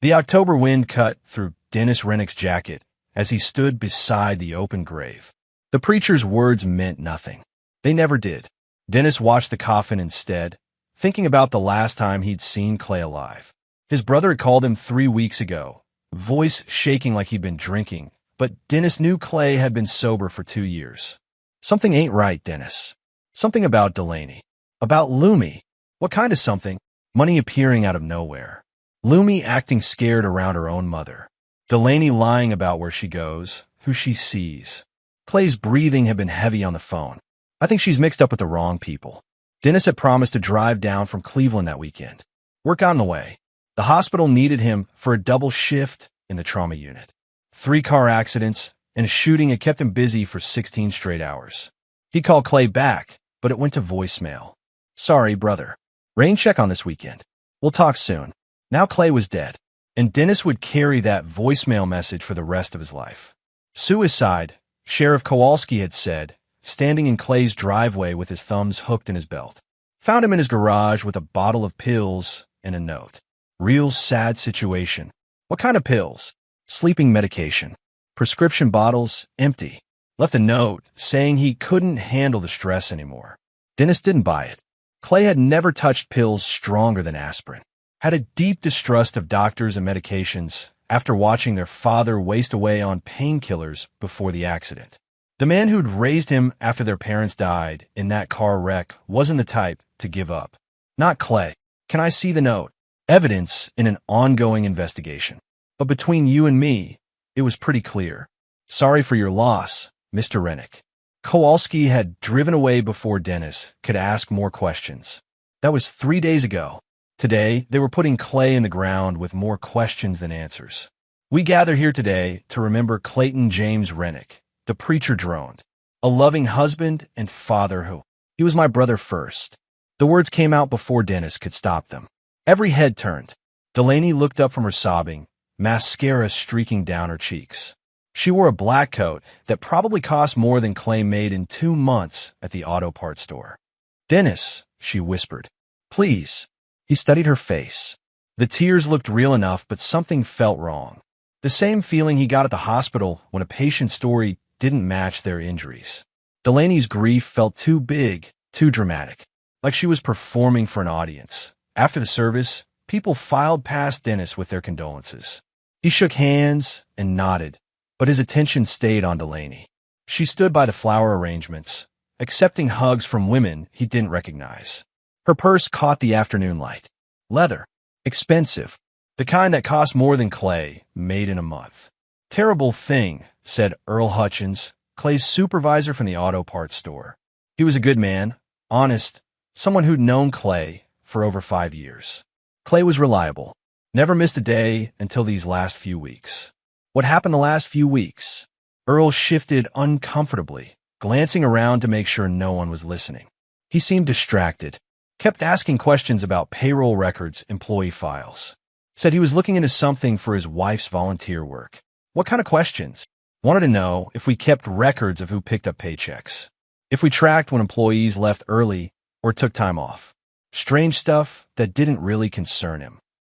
The October wind cut through Dennis Rennick's jacket as he stood beside the open grave. The preacher's words meant nothing. They never did. Dennis watched the coffin instead, thinking about the last time he'd seen Clay alive. His brother had called him 3 weeks ago, voice shaking like he'd been drinking, but Dennis knew Clay had been sober for 2 years. Something ain't right, Dennis. Something about Delaney. About Lumi. What kind of something? Money appearing out of nowhere. Lumi acting scared around her own mother. Delaney lying about where she goes, who she sees. Clay's breathing had been heavy on the phone. I think she's mixed up with the wrong people. Dennis had promised to drive down from Cleveland that weekend. Work got in the way. The hospital needed him for a double shift in the trauma unit. 3 car accidents and a shooting had kept him busy for 16 straight hours. He called Clay back, but it went to voicemail. Sorry, brother. Rain check on this weekend. We'll talk soon. Now Clay was dead, and Dennis would carry that voicemail message for the rest of his life. Suicide, Sheriff Kowalski had said, standing in Clay's driveway with his thumbs hooked in his belt. Found him in his garage with a bottle of pills and a note. Real sad situation. What kind of pills? Sleeping medication. Prescription bottles, empty. Left a note saying he couldn't handle the stress anymore. Dennis didn't buy it. Clay had never touched pills stronger than aspirin. Had a deep distrust of doctors and medications after watching their father waste away on painkillers before the accident. The man who'd raised him after their parents died in that car wreck wasn't the type to give up. Not Clay. Can I see the note? Evidence in an ongoing investigation. But between you and me, it was pretty clear. Sorry for your loss, Mr. Rennick. Kowalski had driven away before Dennis could ask more questions. That was 3 days ago. Today, they were putting Clay in the ground with more questions than answers. We gather here today to remember Clayton James Rennick, the preacher droned, a loving husband and father who, he was my brother first. The words came out before Dennis could stop them. Every head turned. Delaney looked up from her sobbing, mascara streaking down her cheeks. She wore a black coat that probably cost more than Clay made in 2 months at the auto parts store. Dennis, she whispered. Please. He studied her face. The tears looked real enough, but something felt wrong. The same feeling he got at the hospital when a patient's story didn't match their injuries. Delaney's grief felt too big, too dramatic, like she was performing for an audience. After the service, people filed past Dennis with their condolences. He shook hands and nodded, but his attention stayed on Delaney. She stood by the flower arrangements, accepting hugs from women he didn't recognize. Her purse caught the afternoon light. Leather. Expensive. The kind that cost more than Clay, made in a month. Terrible thing, said Earl Hutchins, Clay's supervisor from the auto parts store. He was a good man, honest, someone who'd known Clay for over 5 years. Clay was reliable. Never missed a day until these last few weeks. What happened the last few weeks? Earl shifted uncomfortably, glancing around to make sure no one was listening. He seemed distracted. Kept asking questions about payroll records, employee files. Said he was looking into something for his wife's volunteer work. What kind of questions? Wanted to know if we kept records of who picked up paychecks. If we tracked when employees left early or took time off. Strange stuff that didn't really concern him.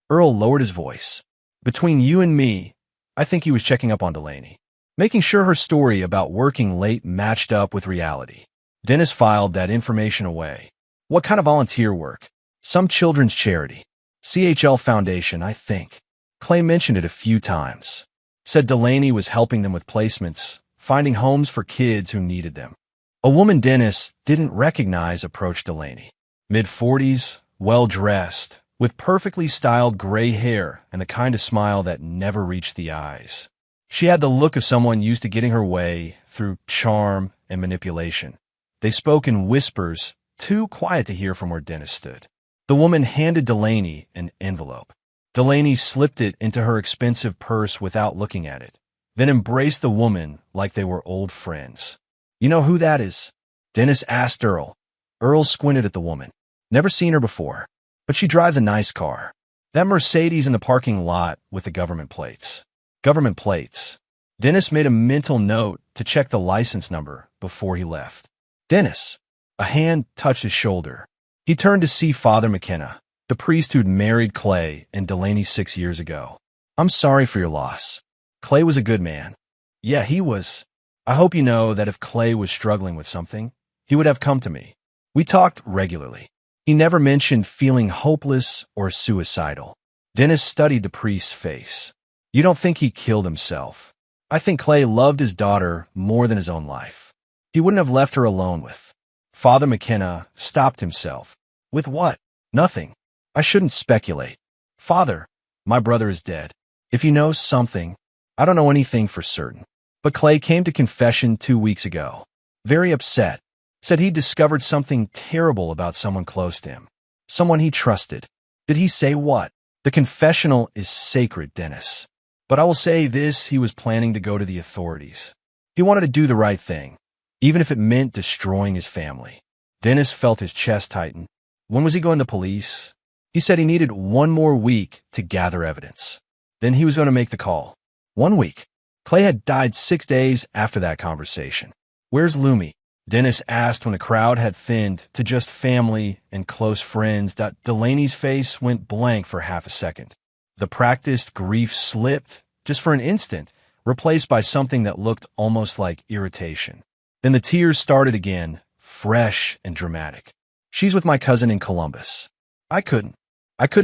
Earl lowered his voice. Between you and me, I think he was checking up on Delaney. Making sure her story about working late matched up with reality. Dennis filed that information away. What kind of volunteer work? Some children's charity. CHL Foundation, I think. Clay mentioned it a few times. Said Delaney was helping them with placements, finding homes for kids who needed them. A woman Dennis didn't recognize approached Delaney. Mid-40s, well-dressed, with perfectly styled gray hair and the kind of smile that never reached the eyes. She had the look of someone used to getting her way through charm and manipulation. They spoke in whispers, too quiet to hear from where Dennis stood. The woman handed Delaney an envelope. Delaney slipped it into her expensive purse without looking at it, then embraced the woman like they were old friends. You know who that is? Dennis asked Earl. Earl squinted at the woman. Never seen her before, but she drives a nice car. That Mercedes in the parking lot with the government plates. Government plates. Dennis made a mental note to check the license number before he left. Dennis. A hand touched his shoulder. He turned to see Father McKenna, the priest who'd married Clay and Delaney 6 years ago. I'm sorry for your loss. Clay was a good man. Yeah, he was. I hope you know that if Clay was struggling with something, he would have come to me. We talked regularly. He never mentioned feeling hopeless or suicidal. Dennis studied the priest's face. You don't think he killed himself? I think Clay loved his daughter more than his own life. He wouldn't have left her alone with. Father McKenna stopped himself. With what? Nothing. I shouldn't speculate. Father, my brother is dead. If you know something, I don't know anything for certain. But Clay came to confession 2 weeks ago. Very upset. Said he'd discovered something terrible about someone close to him. Someone he trusted. Did he say what? The confessional is sacred, Dennis. But I will say this, he was planning to go to the authorities. He wanted to do the right thing, even if it meant destroying his family. Dennis felt his chest tighten. When was he going to police? He said he needed 1 more week to gather evidence. Then he was going to make the call. 1 week. Clay had died 6 days after that conversation. Where's Lumi? Dennis asked when the crowd had thinned to just family and close friends. Delaney's face went blank for half a second. The practiced grief slipped, just for an instant, replaced by something that looked almost like irritation. Then the tears started again, fresh and dramatic. She's with my cousin in Columbus. I couldn't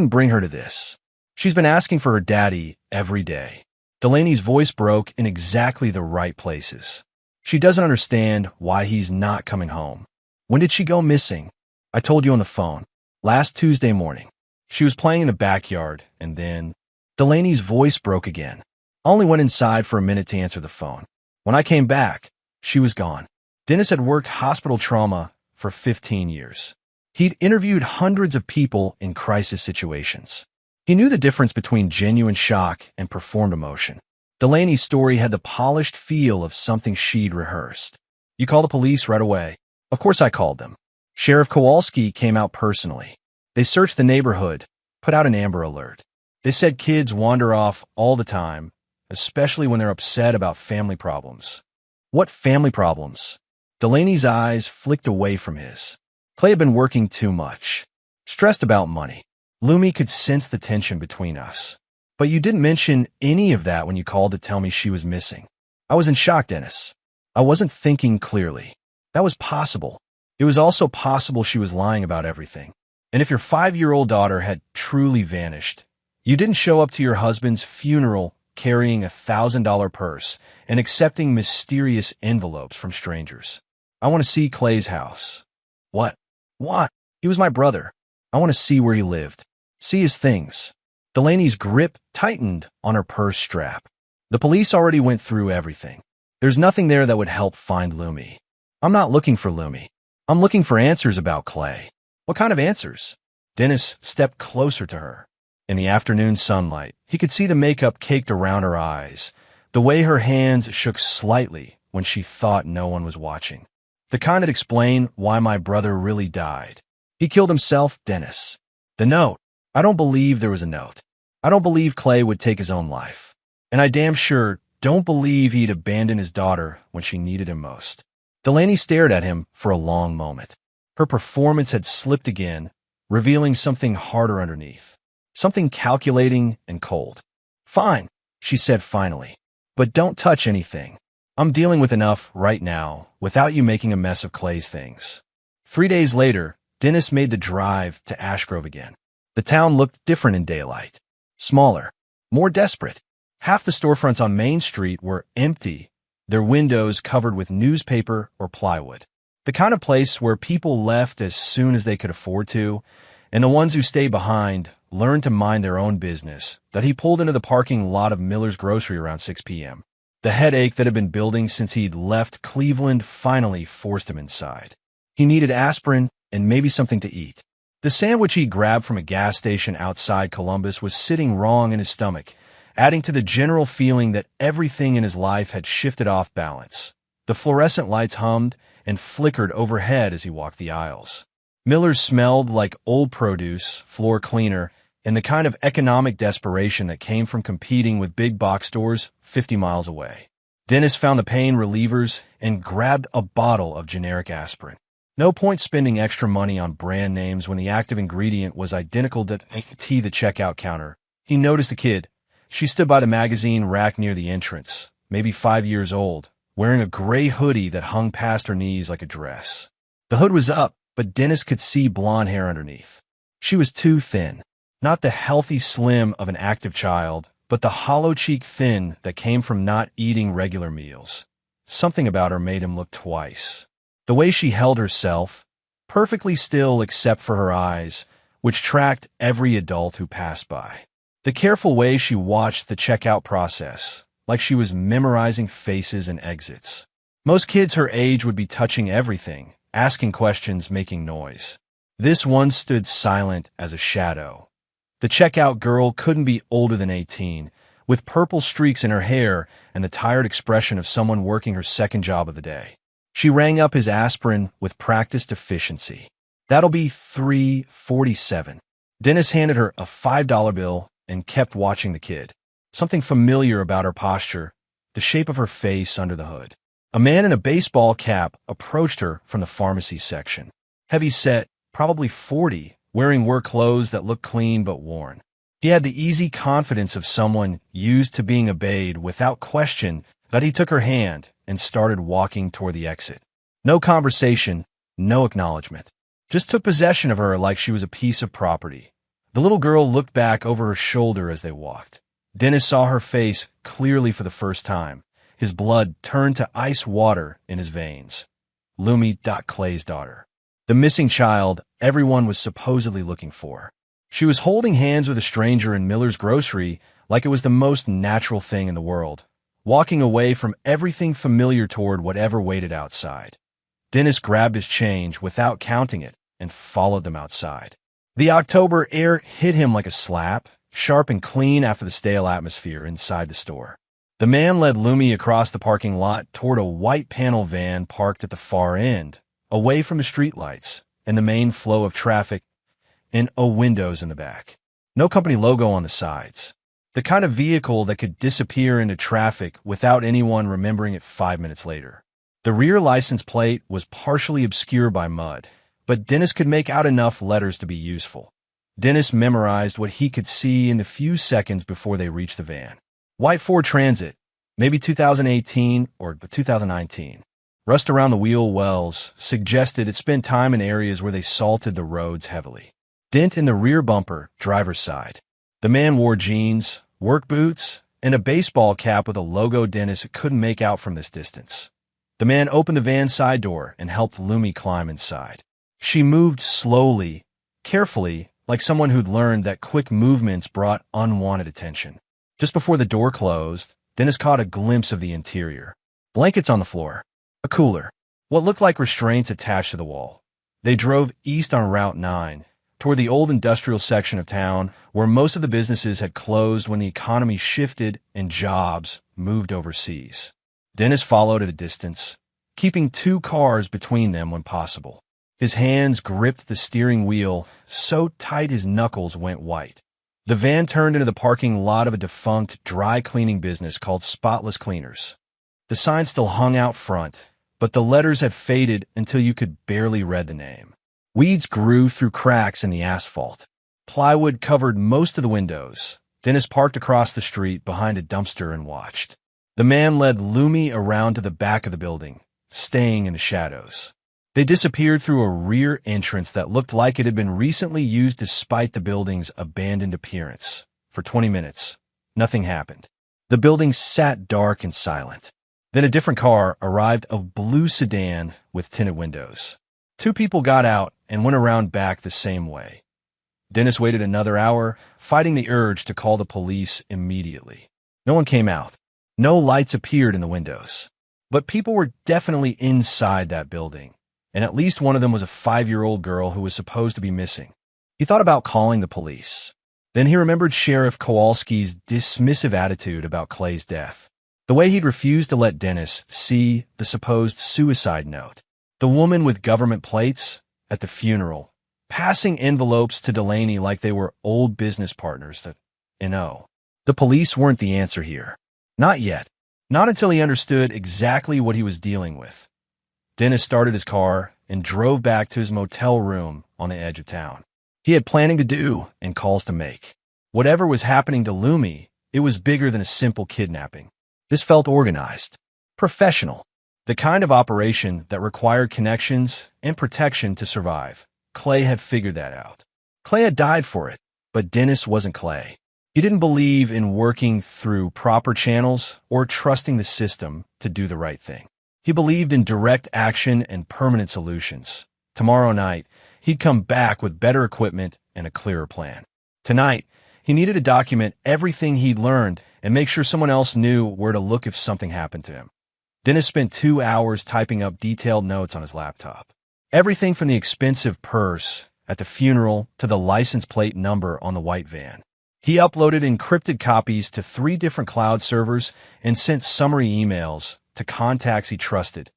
bring her to this. She's been asking for her daddy every day. Delaney's voice broke in exactly the right places. She doesn't understand why he's not coming home. When did she go missing? I told you on the phone. Last Tuesday morning. She was playing in the backyard, and then Delaney's voice broke again. I only went inside for a minute to answer the phone. When I came back, she was gone. Dennis had worked hospital trauma for 15 years. He'd interviewed hundreds of people in crisis situations. He knew the difference between genuine shock and performed emotion. Delaney's story had the polished feel of something she'd rehearsed. You call the police right away. Of course I called them. Sheriff Kowalski came out personally. They searched the neighborhood, put out an Amber Alert. They said kids wander off all the time, especially when they're upset about family problems. What family problems? Delaney's eyes flicked away from his. Clay had been working too much. Stressed about money. Lumi could sense the tension between us. But you didn't mention any of that when you called to tell me she was missing. I was in shock, Dennis. I wasn't thinking clearly. That was possible. It was also possible she was lying about everything. And if your 5-year-old daughter had truly vanished, you didn't show up to your husband's funeral carrying a $1,000 purse and accepting mysterious envelopes from strangers. I want to see Clay's house. What? What? He was my brother. I want to see where he lived. See his things. Delaney's grip tightened on her purse strap. The police already went through everything. There's nothing there that would help find Lumi. I'm not looking for Lumi. I'm looking for answers about Clay. What kind of answers? Dennis stepped closer to her. In the afternoon sunlight, he could see the makeup caked around her eyes, the way her hands shook slightly when she thought no one was watching. The kind that explained why my brother really died. He killed himself, Dennis. The note. I don't believe there was a note. I don't believe Clay would take his own life. And I damn sure don't believe he'd abandon his daughter when she needed him most. Delaney stared at him for a long moment. Her performance had slipped again, revealing something harder underneath. Something calculating and cold. Fine, she said finally. But don't touch anything. I'm dealing with enough right now without you making a mess of Clay's things. 3 days later, Dennis made the drive to Ashgrove again. The town looked different in daylight. Smaller. More desperate. Half the storefronts on Main Street were empty, their windows covered with newspaper or plywood. The kind of place where people left as soon as they could afford to, and the ones who stayed behind learned to mind their own business. That he pulled into the parking lot of Miller's Grocery around 6 p.m. The headache that had been building since he'd left Cleveland finally forced him inside. He needed aspirin and maybe something to eat. The sandwich he grabbed from a gas station outside Columbus was sitting wrong in his stomach, adding to the general feeling that everything in his life had shifted off balance. The fluorescent lights hummed and flickered overhead as he walked the aisles. Miller's smelled like old produce, floor cleaner, and the kind of economic desperation that came from competing with big box stores 50 miles away. Dennis found the pain relievers and grabbed a bottle of generic aspirin. No point spending extra money on brand names when the active ingredient was identical to the checkout counter. He noticed the kid, She stood by the magazine rack near the entrance, maybe 5 years old, wearing a gray hoodie that hung past her knees like a dress. The hood was up, but Dennis could see blonde hair underneath. She was too thin. Not the healthy slim of an active child, but the hollow-cheeked thin that came from not eating regular meals. Something about her made him look twice. The way she held herself, perfectly still except for her eyes, which tracked every adult who passed by. The careful way she watched the checkout process, like she was memorizing faces and exits. Most kids her age would be touching everything, asking questions, making noise. This one stood silent as a shadow. The checkout girl couldn't be older than 18, with purple streaks in her hair and the tired expression of someone working her second job of the day. She rang up his aspirin with practiced efficiency. "That'll be $3.47. Dennis handed her a $5 bill and kept watching the kid. Something familiar about her posture, the shape of her face under the hood. A man in a baseball cap approached her from the pharmacy section. Heavy-set, probably 40, wearing work clothes that looked clean but worn. He had the easy confidence of someone used to being obeyed without question, but he took her hand and started walking toward the exit. No conversation, no acknowledgement. Just took possession of her like she was a piece of property. The little girl looked back over her shoulder as they walked. Dennis saw her face clearly for the first time. His blood turned to ice water in his veins. Lumi. Clay's daughter. The missing child everyone was supposedly looking for. She was holding hands with a stranger in Miller's grocery like it was the most natural thing in the world, walking away from everything familiar toward whatever waited outside. Dennis grabbed his change without counting it and followed them outside. The October air hit him like a slap, sharp and clean after the stale atmosphere inside the store. The man led Lumi across the parking lot toward a white panel van parked at the far end, away from the streetlights and the main flow of traffic, and windows in the back. No company logo on the sides. The kind of vehicle that could disappear into traffic without anyone remembering it 5 minutes later. The rear license plate was partially obscured by mud, but Dennis could make out enough letters to be useful. Dennis memorized what he could see in the few seconds before they reached the van. White Ford Transit, maybe 2018 or 2019. Rust around the wheel wells suggested it spent time in areas where they salted the roads heavily. Dent in the rear bumper, driver's side. The man wore jeans, work boots, and a baseball cap with a logo Dennis couldn't make out from this distance. The man opened the van side door and helped Lumi climb inside. She moved slowly, carefully, like someone who'd learned that quick movements brought unwanted attention. Just before the door closed, Dennis caught a glimpse of the interior. Blankets on the floor. A cooler. What looked like restraints attached to the wall. They drove east on Route 9, toward the old industrial section of town where most of the businesses had closed when the economy shifted and jobs moved overseas. Dennis followed at a distance, keeping 2 cars between them when possible. His hands gripped the steering wheel so tight his knuckles went white. The van turned into the parking lot of a defunct dry cleaning business called Spotless Cleaners. The sign still hung out front, but the letters had faded until you could barely read the name. Weeds grew through cracks in the asphalt. Plywood covered most of the windows. Dennis parked across the street behind a dumpster and watched. The man led Lumi around to the back of the building, staying in the shadows. They disappeared through a rear entrance that looked like it had been recently used despite the building's abandoned appearance. For 20 minutes, nothing happened. The building sat dark and silent. Then a different car arrived, a blue sedan with tinted windows. 2 people got out and went around back the same way. Dennis waited another hour, fighting the urge to call the police immediately. No one came out. No lights appeared in the windows. But people were definitely inside that building, and at least one of them was a 5-year-old girl who was supposed to be missing. He thought about calling the police. Then he remembered Sheriff Kowalski's dismissive attitude about Clay's death. The way he'd refused to let Dennis see the supposed suicide note. The woman with government plates at the funeral, passing envelopes to Delaney like they were old business partners that, The police weren't the answer here. Not yet. Not until he understood exactly what he was dealing with. Dennis started his car and drove back to his motel room on the edge of town. He had planning to do and calls to make. Whatever was happening to Lumi, It was bigger than a simple kidnapping. This felt organized, professional, the kind of operation that required connections and protection to survive. Clay had figured that out. Clay had died for it, but Dennis wasn't Clay. He didn't believe in working through proper channels or trusting the system to do the right thing. He believed in direct action and permanent solutions. Tomorrow night, he'd come back with better equipment and a clearer plan. Tonight, he needed to document everything he'd learned and make sure someone else knew where to look if something happened to him. Dennis spent 2 hours typing up detailed notes on his laptop. Everything from the expensive purse at the funeral to the license plate number on the white van. He uploaded encrypted copies to 3 different cloud servers and sent summary emails to contacts he trusted,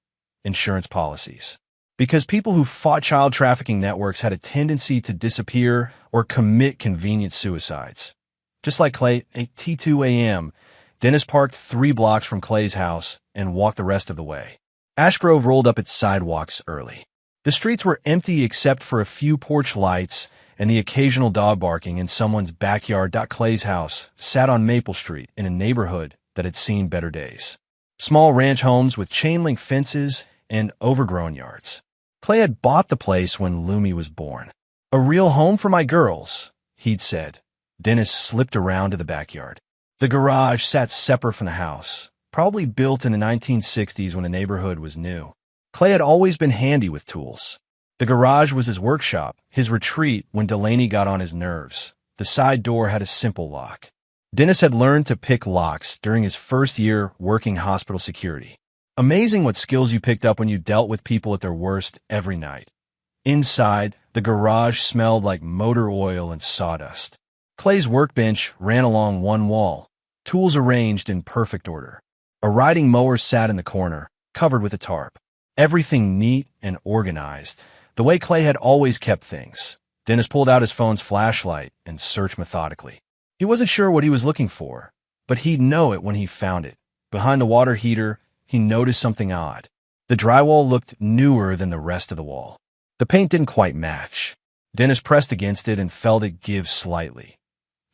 insurance policies. Because people who fought child trafficking networks had a tendency to disappear or commit convenient suicides. Just like Clay, at 2 a.m., Dennis parked 3 blocks from Clay's house and walked the rest of the way. Ash Grove rolled up its sidewalks early. The streets were empty except for a few porch lights and the occasional dog barking in someone's backyard. Clay's house sat on Maple Street in a neighborhood that had seen better days. Small ranch homes with chain-link fences and overgrown yards. Clay had bought the place when Lumi was born. "A real home for my girls," he'd said. Dennis slipped around to the backyard. The garage sat separate from the house, probably built in the 1960s when the neighborhood was new. Clay had always been handy with tools. The garage was his workshop, his retreat when Delaney got on his nerves. The side door had a simple lock. Dennis had learned to pick locks during his first year working hospital security. Amazing what skills you picked up when you dealt with people at their worst every night. Inside, the garage smelled like motor oil and sawdust. Clay's workbench ran along one wall, tools arranged in perfect order. A riding mower sat in the corner, covered with a tarp. Everything neat and organized, the way Clay had always kept things. Dennis pulled out his phone's flashlight and searched methodically. He wasn't sure what he was looking for, but he'd know it when he found it. Behind the water heater, he noticed something odd. The drywall looked newer than the rest of the wall. The paint didn't quite match. Dennis pressed against it and felt it give slightly.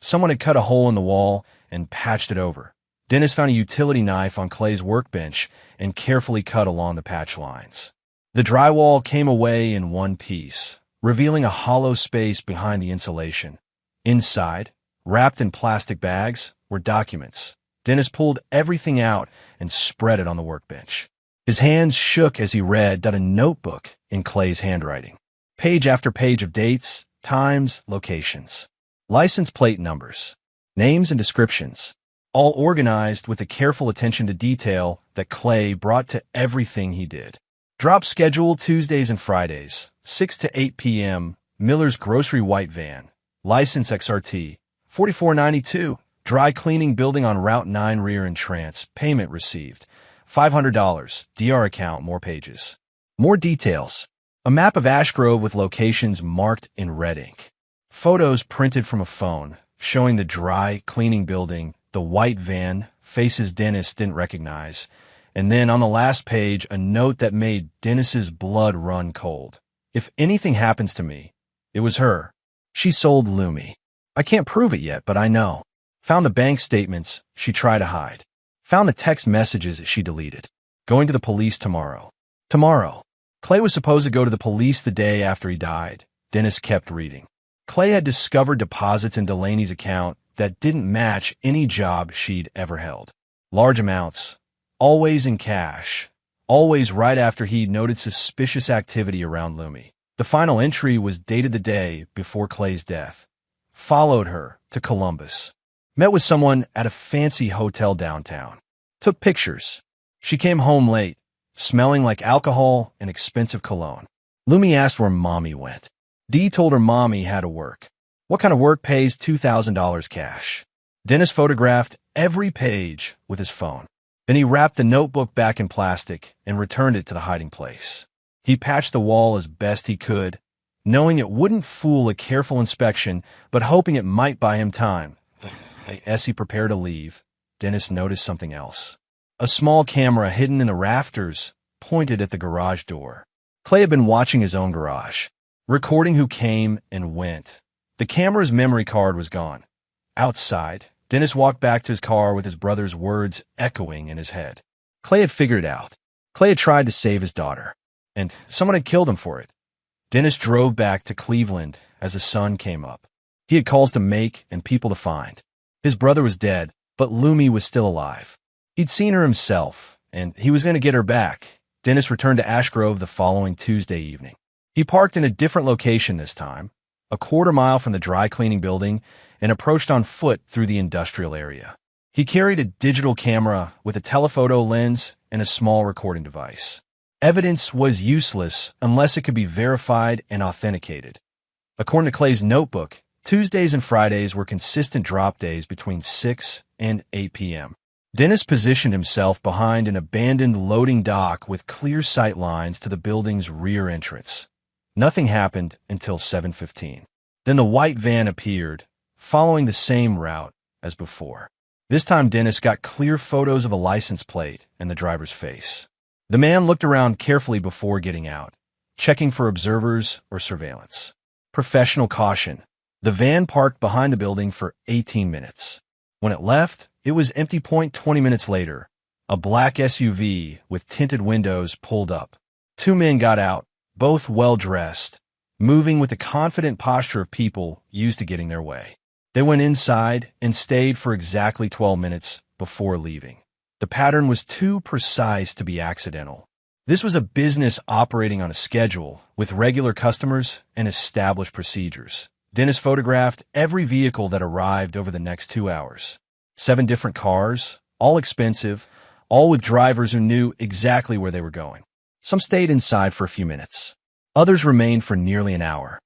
Someone had cut a hole in the wall and patched it over. Dennis found a utility knife on Clay's workbench and carefully cut along the patch lines. The drywall came away in one piece, revealing a hollow space behind the insulation. Inside, wrapped in plastic bags, were documents. Dennis pulled everything out and spread it on the workbench. His hands shook as he read a notebook in Clay's handwriting. Page after page of dates, times, locations. License plate numbers, names and descriptions, all organized with a careful attention to detail that Clay brought to everything he did. Drop schedule Tuesdays and Fridays, 6 to 8 p.m., Miller's Grocery White Van. License XRT, 4492. Dry cleaning building on Route 9 rear entrance. Payment received. $500. DR account, more pages. More details. A map of Ash Grove with locations marked in red ink. Photos printed from a phone, showing the dry cleaning building, the white van, faces Dennis didn't recognize. And then on the last page, a note that made Dennis's blood run cold. "If anything happens to me, it was her. She sold Lumi. I can't prove it yet, but I know. Found the bank statements she tried to hide. Found the text messages she deleted. Going to the police tomorrow." Tomorrow. Clay was supposed to go to the police the day after he died. Dennis kept reading. Clay had discovered deposits in Delaney's account that didn't match any job she'd ever held. Large amounts, always in cash, always right after he'd noted suspicious activity around Lumi. The final entry was dated the day before Clay's death. Followed her to Columbus. Met with someone at a fancy hotel downtown. Took pictures. She came home late, smelling like alcohol and expensive cologne. Lumi asked where Mommy went. Dee told her Mommy had to work. What kind of work pays $2,000 cash? Dennis photographed every page with his phone. Then he wrapped the notebook back in plastic and returned it to the hiding place. He patched the wall as best he could, knowing it wouldn't fool a careful inspection, but hoping it might buy him time. As he prepared to leave, Dennis noticed something else. A small camera hidden in the rafters pointed at the garage door. Clay had been watching his own garage, recording who came and went. The camera's memory card was gone. Outside, Dennis walked back to his car with his brother's words echoing in his head. Clay had figured it out. Clay had tried to save his daughter, and someone had killed him for it. Dennis drove back to Cleveland as the sun came up. He had calls to make and people to find. His brother was dead, but Lumi was still alive. He'd seen her himself, and he was going to get her back. Dennis returned to Ash Grove the following Tuesday evening. He parked in a different location this time, a quarter-mile from the dry cleaning building, and approached on foot through the industrial area. He carried a digital camera with a telephoto lens and a small recording device. Evidence was useless unless it could be verified and authenticated. According to Clay's notebook, Tuesdays and Fridays were consistent drop days between 6 and 8 p.m. Dennis positioned himself behind an abandoned loading dock with clear sight lines to the building's rear entrance. Nothing happened until 7:15. Then the white van appeared, following the same route as before. This time Dennis got clear photos of a license plate and the driver's face. The man looked around carefully before getting out, checking for observers or surveillance. Professional caution. The van parked behind the building for 18 minutes. When it left, it was empty. 20 minutes later, a black SUV with tinted windows pulled up. Two men got out, both well-dressed, moving with the confident posture of people used to getting their way. They went inside and stayed for exactly 12 minutes before leaving. The pattern was too precise to be accidental. This was a business operating on a schedule with regular customers and established procedures. Dennis photographed every vehicle that arrived over the next 2 hours. 7 different cars, all expensive, all with drivers who knew exactly where they were going. Some stayed inside for a few minutes. Others remained for nearly an hour.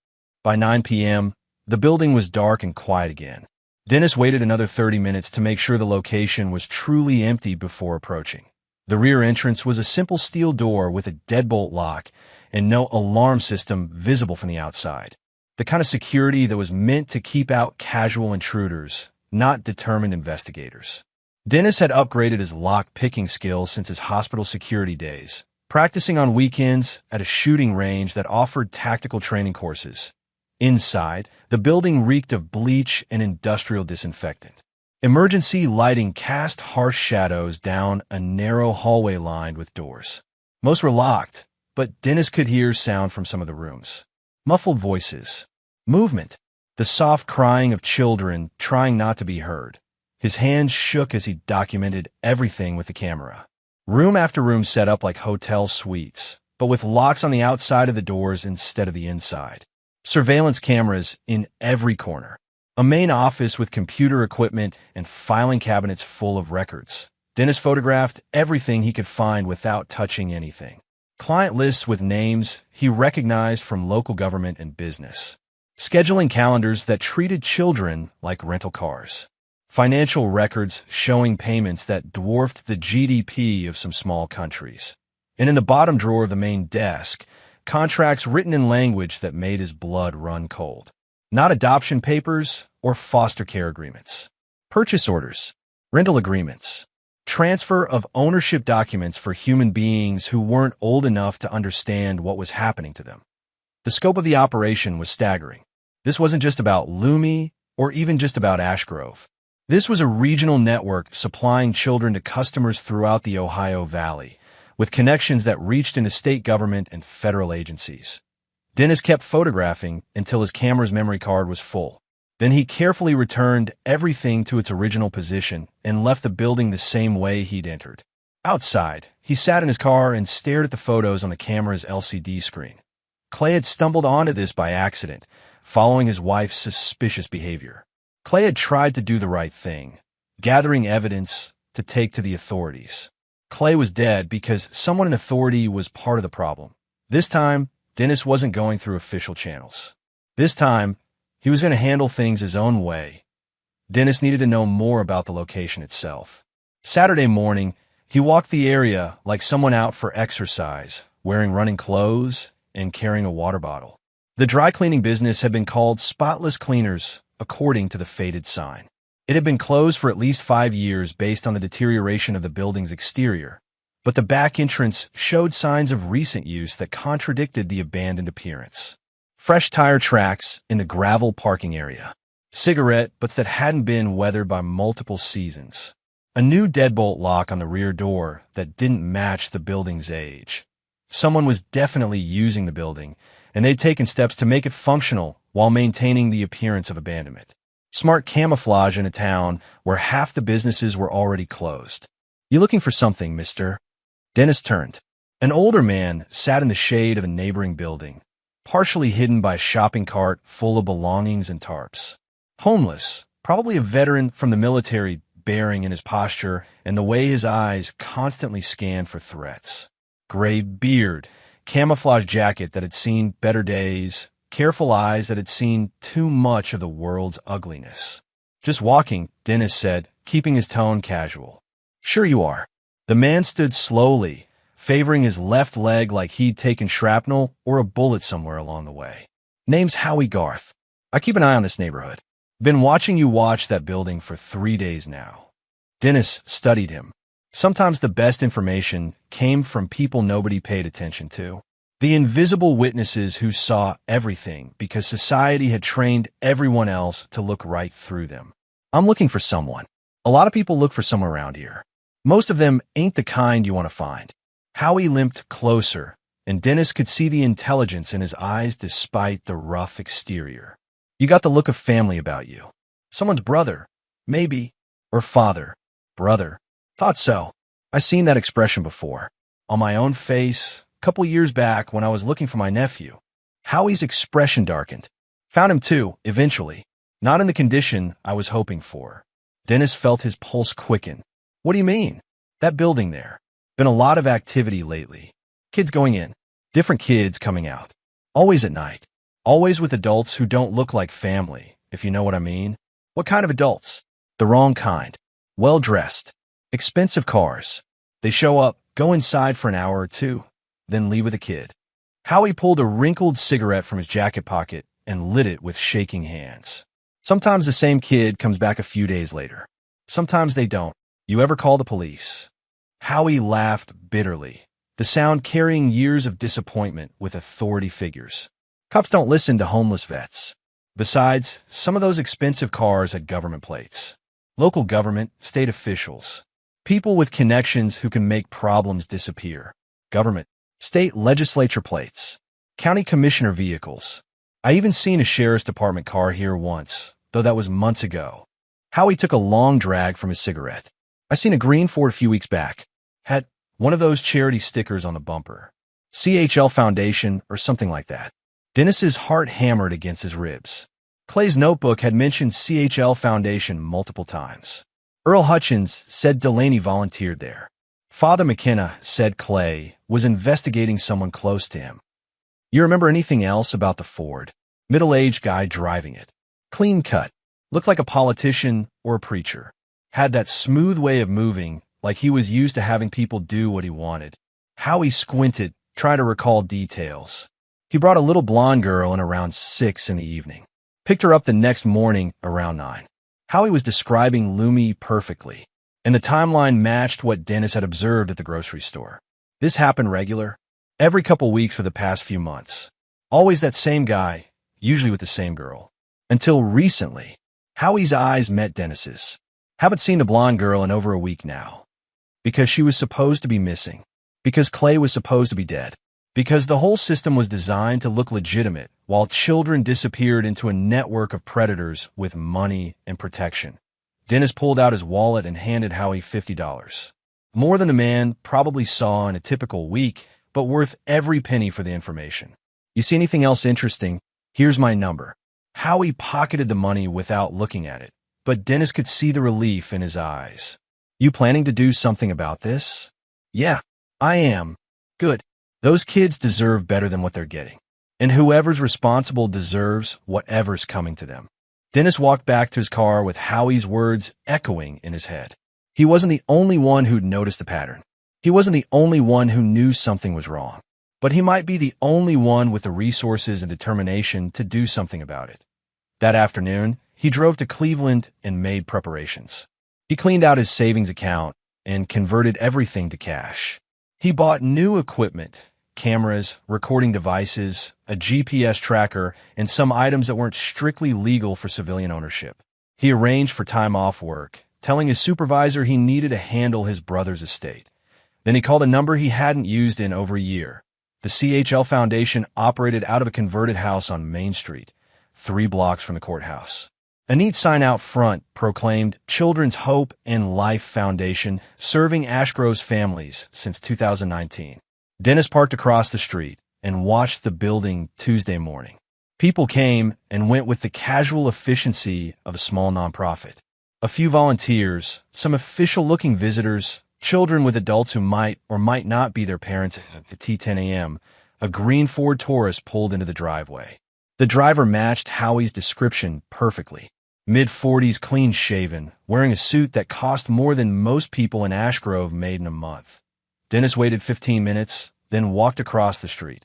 By 9 p.m., the building was dark and quiet again. Dennis waited another 30 minutes to make sure the location was truly empty before approaching. The rear entrance was a simple steel door with a deadbolt lock and no alarm system visible from the outside. The kind of security that was meant to keep out casual intruders, not determined investigators. Dennis had upgraded his lock-picking skills since his hospital security days, practicing on weekends at a shooting range that offered tactical training courses. Inside, the building reeked of bleach and industrial disinfectant. Emergency lighting cast harsh shadows down a narrow hallway lined with doors. Most were locked, but Dennis could hear sound from some of the rooms. Muffled voices. Movement. The soft crying of children trying not to be heard. His hands shook as he documented everything with the camera. Room after room set up like hotel suites, but with locks on the outside of the doors instead of the inside. Surveillance cameras in every corner. A main office with computer equipment and filing cabinets full of records. Dennis photographed everything he could find without touching anything. Client lists with names he recognized from local government and business. Scheduling calendars that treated children like rental cars. Financial records showing payments that dwarfed the GDP of some small countries. And in the bottom drawer of the main desk, contracts written in language that made his blood run cold. Not adoption papers or foster care agreements. Purchase orders, rental agreements, transfer of ownership documents for human beings who weren't old enough to understand what was happening to them. The scope of the operation was staggering. This wasn't just about Lumi or even just about Ash Grove. This was a regional network supplying children to customers throughout the Ohio Valley, with connections that reached into state government and federal agencies. Dennis kept photographing until his camera's memory card was full. Then he carefully returned everything to its original position and left the building the same way he'd entered. Outside, he sat in his car and stared at the photos on the camera's LCD screen. Clay had stumbled onto this by accident, following his wife's suspicious behavior. Clay had tried to do the right thing, gathering evidence to take to the authorities. Clay was dead because someone in authority was part of the problem. This time, Dennis wasn't going through official channels. This time, he was going to handle things his own way. Dennis needed to know more about the location itself. Saturday morning, he walked the area like someone out for exercise, wearing running clothes and carrying a water bottle. The dry cleaning business had been called Spotless Cleaners, according to the faded sign. It had been closed for at least 5 years based on the deterioration of the building's exterior, but the back entrance showed signs of recent use that contradicted the abandoned appearance. Fresh tire tracks in the gravel parking area. cigarette butts that hadn't been weathered by multiple seasons, a new deadbolt lock on the rear door that didn't match the building's age. Someone was definitely using the building, and they'd taken steps to make it functional while maintaining the appearance of abandonment. Smart camouflage in a town where half the businesses were already closed. "You looking for something, mister?" Dennis turned. An older man sat in the shade of a neighboring building, partially hidden by a shopping cart full of belongings and tarps. Homeless, probably a veteran from the military, bearing in his posture and the way his eyes constantly scanned for threats. Gray beard, camouflage jacket that had seen better days, careful eyes that had seen too much of the world's ugliness. "Just walking," Dennis said, keeping his tone casual. "Sure you are." The man stood slowly, favoring his left leg like he'd taken shrapnel or a bullet somewhere along the way. "Name's Howie Garth. I keep an eye on this neighborhood. Been watching you watch that building for 3 days now." Dennis studied him. Sometimes the best information came from people nobody paid attention to. The invisible witnesses who saw everything because society had trained everyone else to look right through them. "I'm looking for someone. A lot of people look for someone around here. Most of them ain't the kind you want to find." Howie limped closer, and Dennis could see the intelligence in his eyes despite the rough exterior. "You got the look of family about you. Someone's brother, maybe, or father." "Brother. Thought so. I seen that expression before. On my own face, a couple years back when I was looking for my nephew." Howie's expression darkened. "Found him too, eventually. Not in the condition I was hoping for." Dennis felt his pulse quicken. "What do you mean?" "That building there. Been a lot of activity lately. Kids going in. Different kids coming out. Always at night. Always with adults who don't look like family, if you know what I mean." "What kind of adults?" "The wrong kind. Well-dressed. Expensive cars. They show up, go inside for an hour or two, then leave with a kid." Howie pulled a wrinkled cigarette from his jacket pocket and lit it with shaking hands. "Sometimes the same kid comes back a few days later. Sometimes they don't. You ever call the police?" Howie laughed bitterly, the sound carrying years of disappointment with authority figures. "Cops don't listen to homeless vets. Besides, some of those expensive cars had government plates. Local government, state officials. People with connections who can make problems disappear. Government, state legislature plates. County commissioner vehicles. I even seen a sheriff's department car here once, though that was months ago." Howie took a long drag from his cigarette. "I seen a green Ford a few weeks back. Had one of those charity stickers on the bumper. CHL Foundation or something like that." Dennis's heart hammered against his ribs. Clay's notebook had mentioned CHL Foundation multiple times. Earl Hutchins said Delaney volunteered there. Father McKenna said Clay was investigating someone close to him. "You remember anything else about the Ford?" Middle-aged guy driving it. Clean cut. Looked like a politician or a preacher. Had that smooth way of moving, like he was used to having people do what he wanted. Howie squinted, trying to recall details. He brought a little blonde girl in around 6 in the evening. Picked her up the next morning around 9. Howie was describing Lumi perfectly, and the timeline matched what Dennis had observed at the grocery store. This happened regular, every couple weeks for the past few months. Always that same guy, usually with the same girl. Until recently, Howie's eyes met Dennis's. "Haven't seen the blonde girl in over a week now. Because she was supposed to be missing. Because Clay was supposed to be dead. Because the whole system was designed to look legitimate, while children disappeared into a network of predators with money and protection." Dennis pulled out his wallet and handed Howie $50. More than the man probably saw in a typical week, but worth every penny for the information. "You see anything else interesting? Here's my number." Howie pocketed the money without looking at it, but Dennis could see the relief in his eyes. "You planning to do something about this?" "Yeah, I am." "Good. Those kids deserve better than what they're getting. And whoever's responsible deserves whatever's coming to them." Dennis walked back to his car with Howie's words echoing in his head. He wasn't the only one who'd noticed the pattern. He wasn't the only one who knew something was wrong. But he might be the only one with the resources and determination to do something about it. That afternoon, he drove to Cleveland and made preparations. He cleaned out his savings account and converted everything to cash. He bought new equipment, cameras, recording devices, a GPS tracker, and some items that weren't strictly legal for civilian ownership. He arranged for time off work, telling his supervisor he needed to handle his brother's estate. Then he called a number he hadn't used in over a year. The CHL Foundation operated out of a converted house on Main Street, 3 blocks from the courthouse. A neat sign out front proclaimed Children's Hope and Life Foundation, serving Ashgrove's families since 2019. Dennis parked across the street and watched the building Tuesday morning. People came and went with the casual efficiency of a small nonprofit. A few volunteers, some official-looking visitors, children with adults who might or might not be their parents. At 10 a.m., a green Ford Taurus pulled into the driveway. The driver matched Howie's description perfectly. Mid-40s, clean-shaven, wearing a suit that cost more than most people in Ashgrove made in a month. Dennis waited 15 minutes, then walked across the street.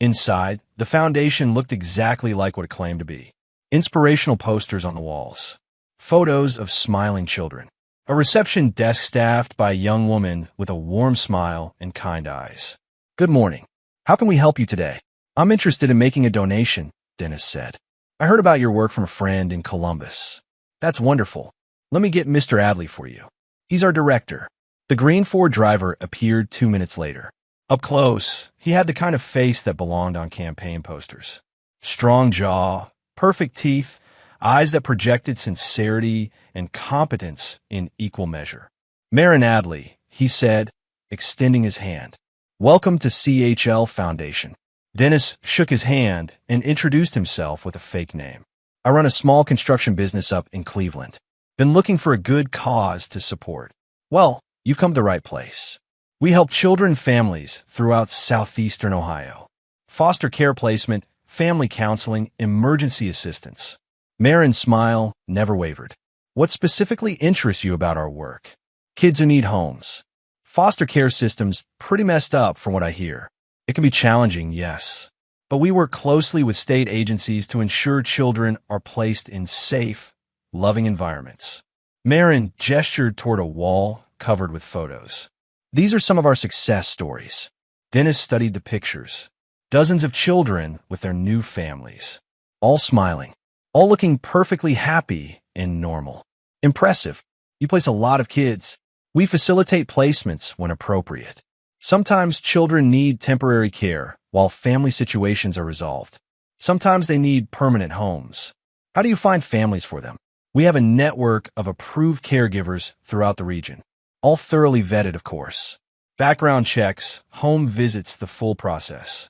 Inside, the foundation looked exactly like what it claimed to be. Inspirational posters on the walls. Photos of smiling children. A reception desk staffed by a young woman with a warm smile and kind eyes. "Good morning. How can we help you today?" "I'm interested in making a donation," Dennis said. "I heard about your work from a friend in Columbus." "That's wonderful. Let me get Mr. Adley for you. He's our director." The green Ford driver appeared 2 minutes later. Up close, he had the kind of face that belonged on campaign posters. Strong jaw, perfect teeth, eyes that projected sincerity and competence in equal measure. "Marin Adley," he said, extending his hand. "Welcome to CHL Foundation." Dennis shook his hand and introduced himself with a fake name. "I run a small construction business up in Cleveland. Been looking for a good cause to support." "Well, you've come to the right place. We help children and families throughout southeastern Ohio. Foster care placement, family counseling, emergency assistance." Marin's smile never wavered. "What specifically interests you about our work?" "Kids who need homes. Foster care systems pretty messed up from what I hear. It can be challenging, yes. But we work closely with state agencies to ensure children are placed in safe, loving environments." Marin gestured toward a wall covered with photos. "These are some of our success stories." Dennis studied the pictures. Dozens of children with their new families. All smiling. All looking perfectly happy and normal. "Impressive. You place a lot of kids." "We facilitate placements when appropriate. Sometimes children need temporary care while family situations are resolved. Sometimes they need permanent homes." "How do you find families for them?" "We have a network of approved caregivers throughout the region. All thoroughly vetted, of course. Background checks, home visits, the full process."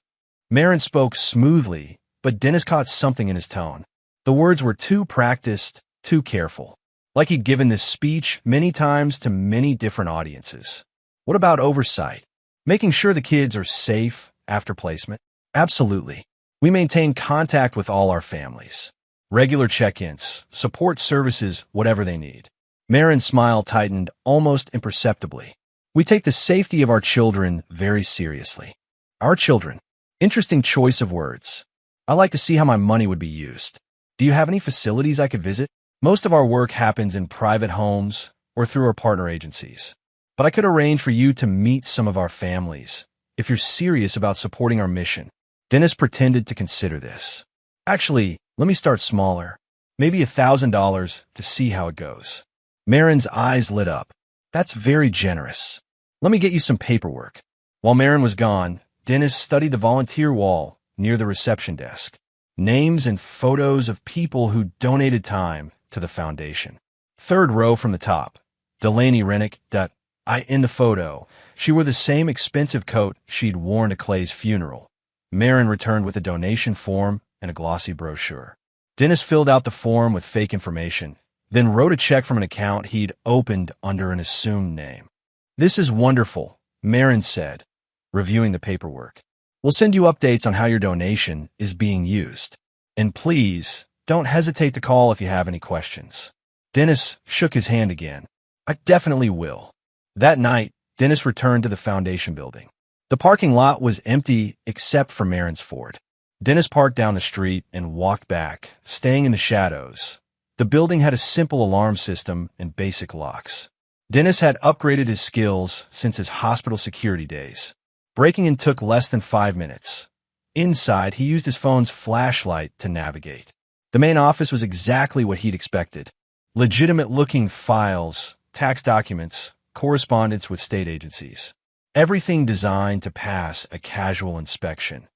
Marin spoke smoothly, but Dennis caught something in his tone. The words were too practiced, too careful. Like he'd given this speech many times to many different audiences. "What about oversight? Making sure the kids are safe after placement?" "Absolutely. We maintain contact with all our families. Regular check-ins, support services, whatever they need." Marin's smile tightened almost imperceptibly. "We take the safety of our children very seriously." "Our children." Interesting choice of words. "I like to see how my money would be used. Do you have any facilities I could visit?" "Most of our work happens in private homes or through our partner agencies. But I could arrange for you to meet some of our families if you're serious about supporting our mission." Dennis pretended to consider this. "Actually, let me start smaller. Maybe $1,000 to see how it goes." Marin's eyes lit up. "That's very generous. Let me get you some paperwork." While Marin was gone, Dennis studied the volunteer wall near the reception desk. Names and photos of people who donated time to the foundation. Third row from the top. Delaney Rennick. In the photo, she wore the same expensive coat she'd worn to Clay's funeral. Marin returned with a donation form and a glossy brochure. Dennis filled out the form with fake information, then wrote a check from an account he'd opened under an assumed name. "This is wonderful," Marin said, reviewing the paperwork. "We'll send you updates on how your donation is being used. And please, don't hesitate to call if you have any questions." Dennis shook his hand again. "I definitely will." That night, Dennis returned to the foundation building. The parking lot was empty except for Marin's Ford. Dennis parked down the street and walked back, staying in the shadows. The building had a simple alarm system and basic locks. Dennis had upgraded his skills since his hospital security days. Breaking in took less than 5 minutes. Inside, he used his phone's flashlight to navigate. The main office was exactly what he'd expected. Legitimate-looking files, tax documents, correspondence with state agencies. Everything designed to pass a casual inspection.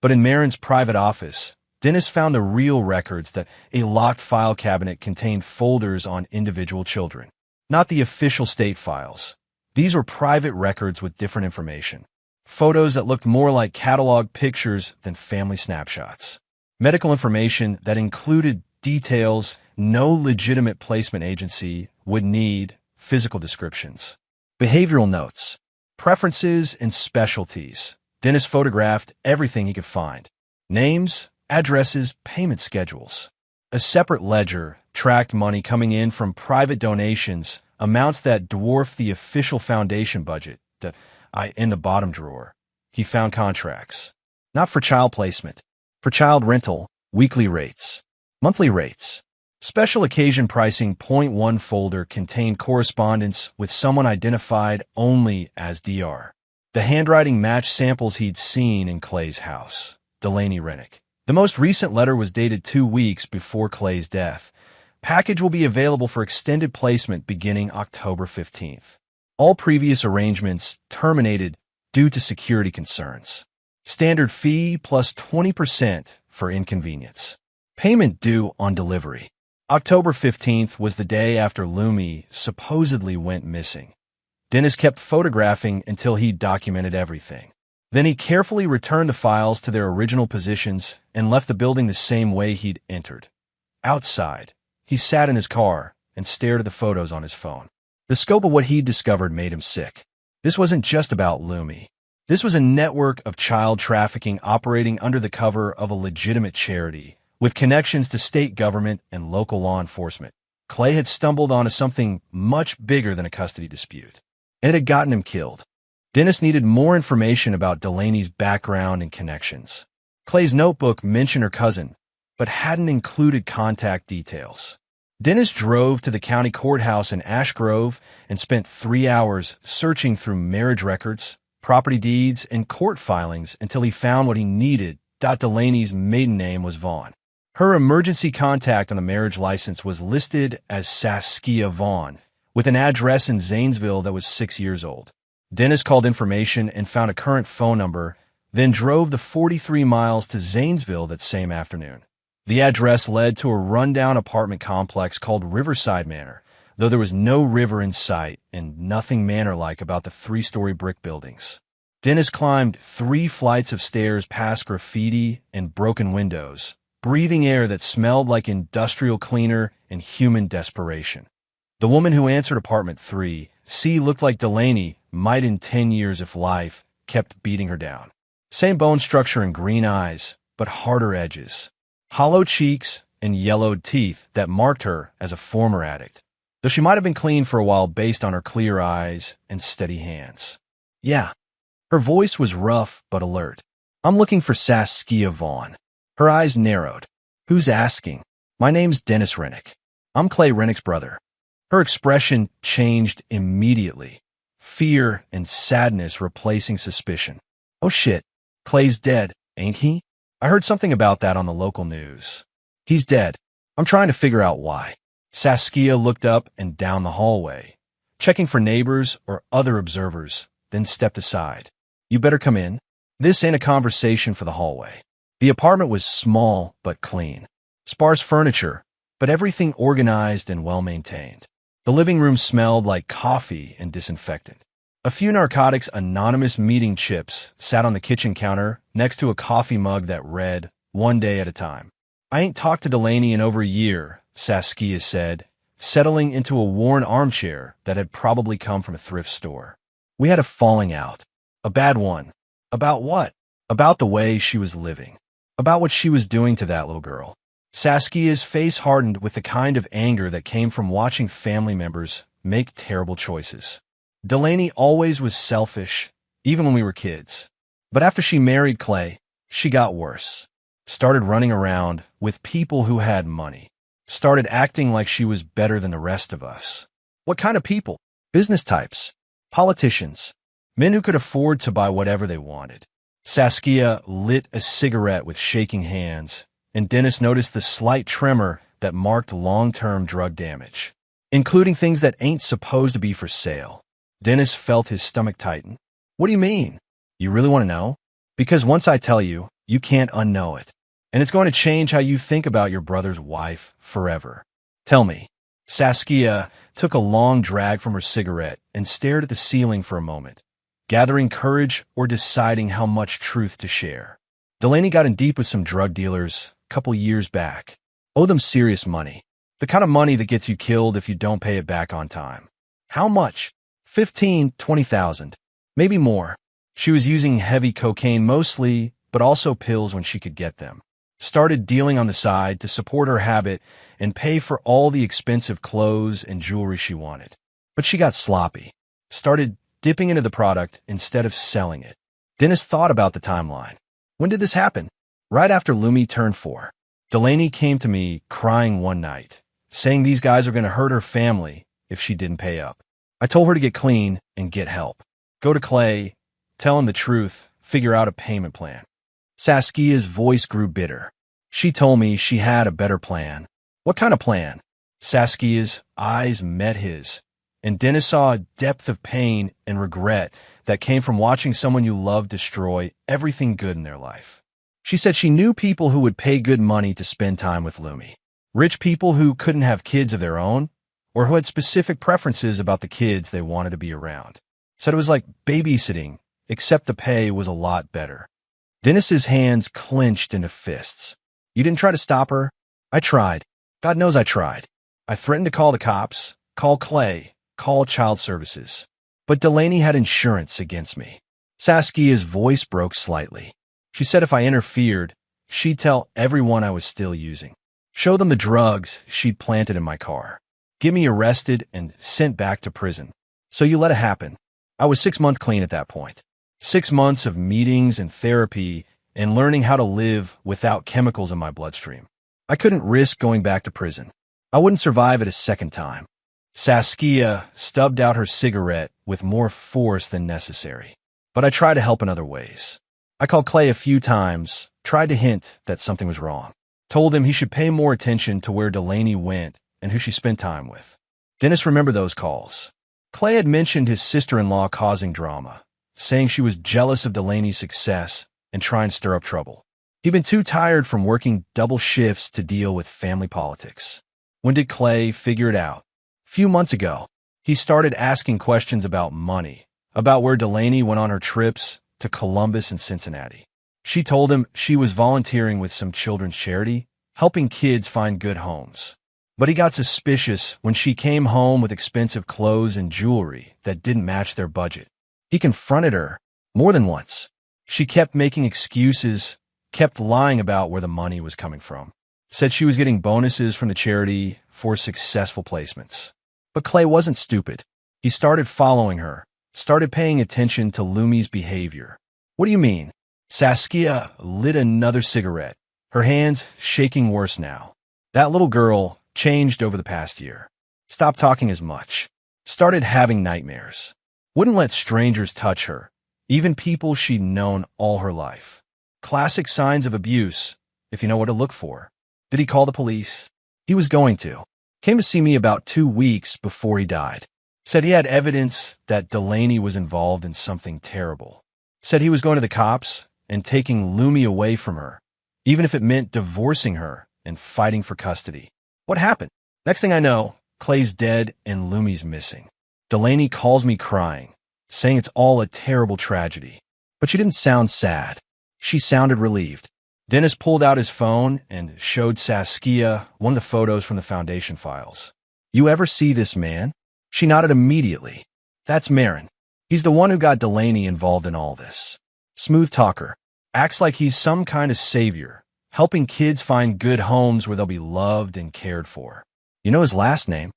But in Marin's private office, Dennis found the real records that a locked file cabinet contained folders on individual children. Not the official state files. These were private records with different information. Photos that looked more like catalog pictures than family snapshots. Medical information that included details no legitimate placement agency would need, physical descriptions. Behavioral notes, preferences, and specialties. Dennis photographed everything he could find. Names, addresses, payment schedules. A separate ledger tracked money coming in from private donations, amounts that dwarfed the official foundation budget. In the bottom drawer, he found contracts. Not for child placement, for child rental, weekly rates, monthly rates. Special occasion pricing. .1 folder contained correspondence with someone identified only as Dr. The handwriting matched samples he'd seen in Clay's house. Delaney Rennick. The most recent letter was dated 2 weeks before Clay's death. Package will be available for extended placement beginning October 15th. All previous arrangements terminated due to security concerns. Standard fee plus 20% for inconvenience. Payment due on delivery. October 15th was the day after Lumi supposedly went missing. Dennis kept photographing until he documented everything. Then he carefully returned the files to their original positions and left the building the same way he'd entered. Outside, he sat in his car and stared at the photos on his phone. The scope of what he'd discovered made him sick. This wasn't just about Lumi. This was a network of child trafficking operating under the cover of a legitimate charity, with connections to state government and local law enforcement. Clay had stumbled onto something much bigger than a custody dispute, and it had gotten him killed. Dennis needed more information about Delaney's background and connections. Clay's notebook mentioned her cousin, but hadn't included contact details. Dennis drove to the county courthouse in Ash Grove and spent 3 hours searching through marriage records, property deeds, and court filings until he found what he needed. Delaney's maiden name was Vaughn. Her emergency contact on the marriage license was listed as Saskia Vaughn, with an address in Zanesville that was 6 years old. Dennis called information and found a current phone number, then drove the 43 miles to Zanesville that same afternoon. The address led to a rundown apartment complex called Riverside Manor, though there was no river in sight and nothing manor-like about the 3-story brick buildings. Dennis climbed 3 flights of stairs past graffiti and broken windows, breathing air that smelled like industrial cleaner and human desperation. The woman who answered apartment 3C looked like Delaney might in 10 years if life kept beating her down. Same bone structure and green eyes, but harder edges. Hollow cheeks and yellowed teeth that marked her as a former addict, though she might have been clean for a while based on her clear eyes and steady hands. Yeah, her voice was rough but alert. I'm looking for Saskia Vaughn. Her eyes narrowed. Who's asking? My name's Dennis Rennick. I'm Clay Rennick's brother. Her expression changed immediately. Fear and sadness replacing suspicion. Oh shit, Clay's dead, ain't he? I heard something about that on the local news. He's dead. I'm trying to figure out why. Saskia looked up and down the hallway, checking for neighbors or other observers, then stepped aside. You better come in. This ain't a conversation for the hallway. The apartment was small but clean. Sparse furniture, but everything organized and well-maintained. The living room smelled like coffee and disinfectant. A few Narcotics Anonymous meeting chips sat on the kitchen counter next to a coffee mug that read, "One day at a time." I ain't talked to Delaney in over a year, Saskia said, settling into a worn armchair that had probably come from a thrift store. We had a falling out. A bad one. About what? About the way she was living. About what she was doing to that little girl. Saskia's face hardened with the kind of anger that came from watching family members make terrible choices. Delaney always was selfish, even when we were kids. But after she married Clay, she got worse. Started running around with people who had money. Started acting like she was better than the rest of us. What kind of people? Business types. Politicians. Men who could afford to buy whatever they wanted. Saskia lit a cigarette with shaking hands, and Dennis noticed the slight tremor that marked long-term drug damage, including things that ain't supposed to be for sale. Dennis felt his stomach tighten. What do you mean? You really want to know? Because once I tell you, you can't unknow it. And it's going to change how you think about your brother's wife forever. Tell me. Saskia took a long drag from her cigarette and stared at the ceiling for a moment, gathering courage or deciding how much truth to share. Delaney got in deep with some drug dealers a couple years back. Owe them serious money. The kind of money that gets you killed if you don't pay it back on time. How much? 15, 20,000. Maybe more. She was using heavy cocaine mostly, but also pills when she could get them. Started dealing on the side to support her habit and pay for all the expensive clothes and jewelry she wanted. But she got sloppy. Started dipping into the product instead of selling it. Dennis thought about the timeline. When did this happen? Right after Lumi turned 4. Delaney came to me crying one night, saying these guys are going to hurt her family if she didn't pay up. I told her to get clean and get help. Go to Clay, tell him the truth, figure out a payment plan. Saskia's voice grew bitter. She told me she had a better plan. What kind of plan? Saskia's eyes met his, and Dennis saw a depth of pain and regret that came from watching someone you love destroy everything good in their life. She said she knew people who would pay good money to spend time with Lumi. Rich people who couldn't have kids of their own, or who had specific preferences about the kids they wanted to be around. Said it was like babysitting, except the pay was a lot better. Dennis's hands clenched into fists. You didn't try to stop her? I tried. God knows I tried. I threatened to call the cops, call Clay, call child services. But Delaney had insurance against me. Saskia's voice broke slightly. She said if I interfered, she'd tell everyone I was still using. Show them the drugs she'd planted in my car. Get me arrested and sent back to prison. So you let it happen. I was 6 months clean at that point. 6 months of meetings and therapy and learning how to live without chemicals in my bloodstream. I couldn't risk going back to prison. I wouldn't survive it a second time. Saskia stubbed out her cigarette with more force than necessary. But I tried to help in other ways. I called Clay a few times, tried to hint that something was wrong. Told him he should pay more attention to where Delaney went and who she spent time with. Dennis remembered those calls. Clay had mentioned his sister-in-law causing drama, saying she was jealous of Delaney's success and trying to stir up trouble. He'd been too tired from working double shifts to deal with family politics. When did Clay figure it out? A few months ago. He started asking questions about money, about where Delaney went on her trips to Columbus and Cincinnati. She told him she was volunteering with some children's charity, helping kids find good homes. But he got suspicious when she came home with expensive clothes and jewelry that didn't match their budget. He confronted her more than once. She kept making excuses, kept lying about where the money was coming from. Said she was getting bonuses from the charity for successful placements. But Clay wasn't stupid. He started following her, started paying attention to Lumi's behavior. What do you mean? Saskia lit another cigarette, her hands shaking worse now. That little girl changed over the past year. Stopped talking as much. Started having nightmares. Wouldn't let strangers touch her, even people she'd known all her life. Classic signs of abuse, if you know what to look for. Did he call the police? He was going to. Came to see me about 2 weeks before he died. Said he had evidence that Delaney was involved in something terrible. Said he was going to the cops and taking Lumi away from her, even if it meant divorcing her and fighting for custody. What happened? Next thing I know, Clay's dead and Lumi's missing. Delaney calls me crying, saying it's all a terrible tragedy. But she didn't sound sad. She sounded relieved. Dennis pulled out his phone and showed Saskia one of the photos from the Foundation files. You ever see this man? She nodded immediately. That's Marin. He's the one who got Delaney involved in all this. Smooth talker. Acts like he's some kind of savior, helping kids find good homes where they'll be loved and cared for. You know his last name?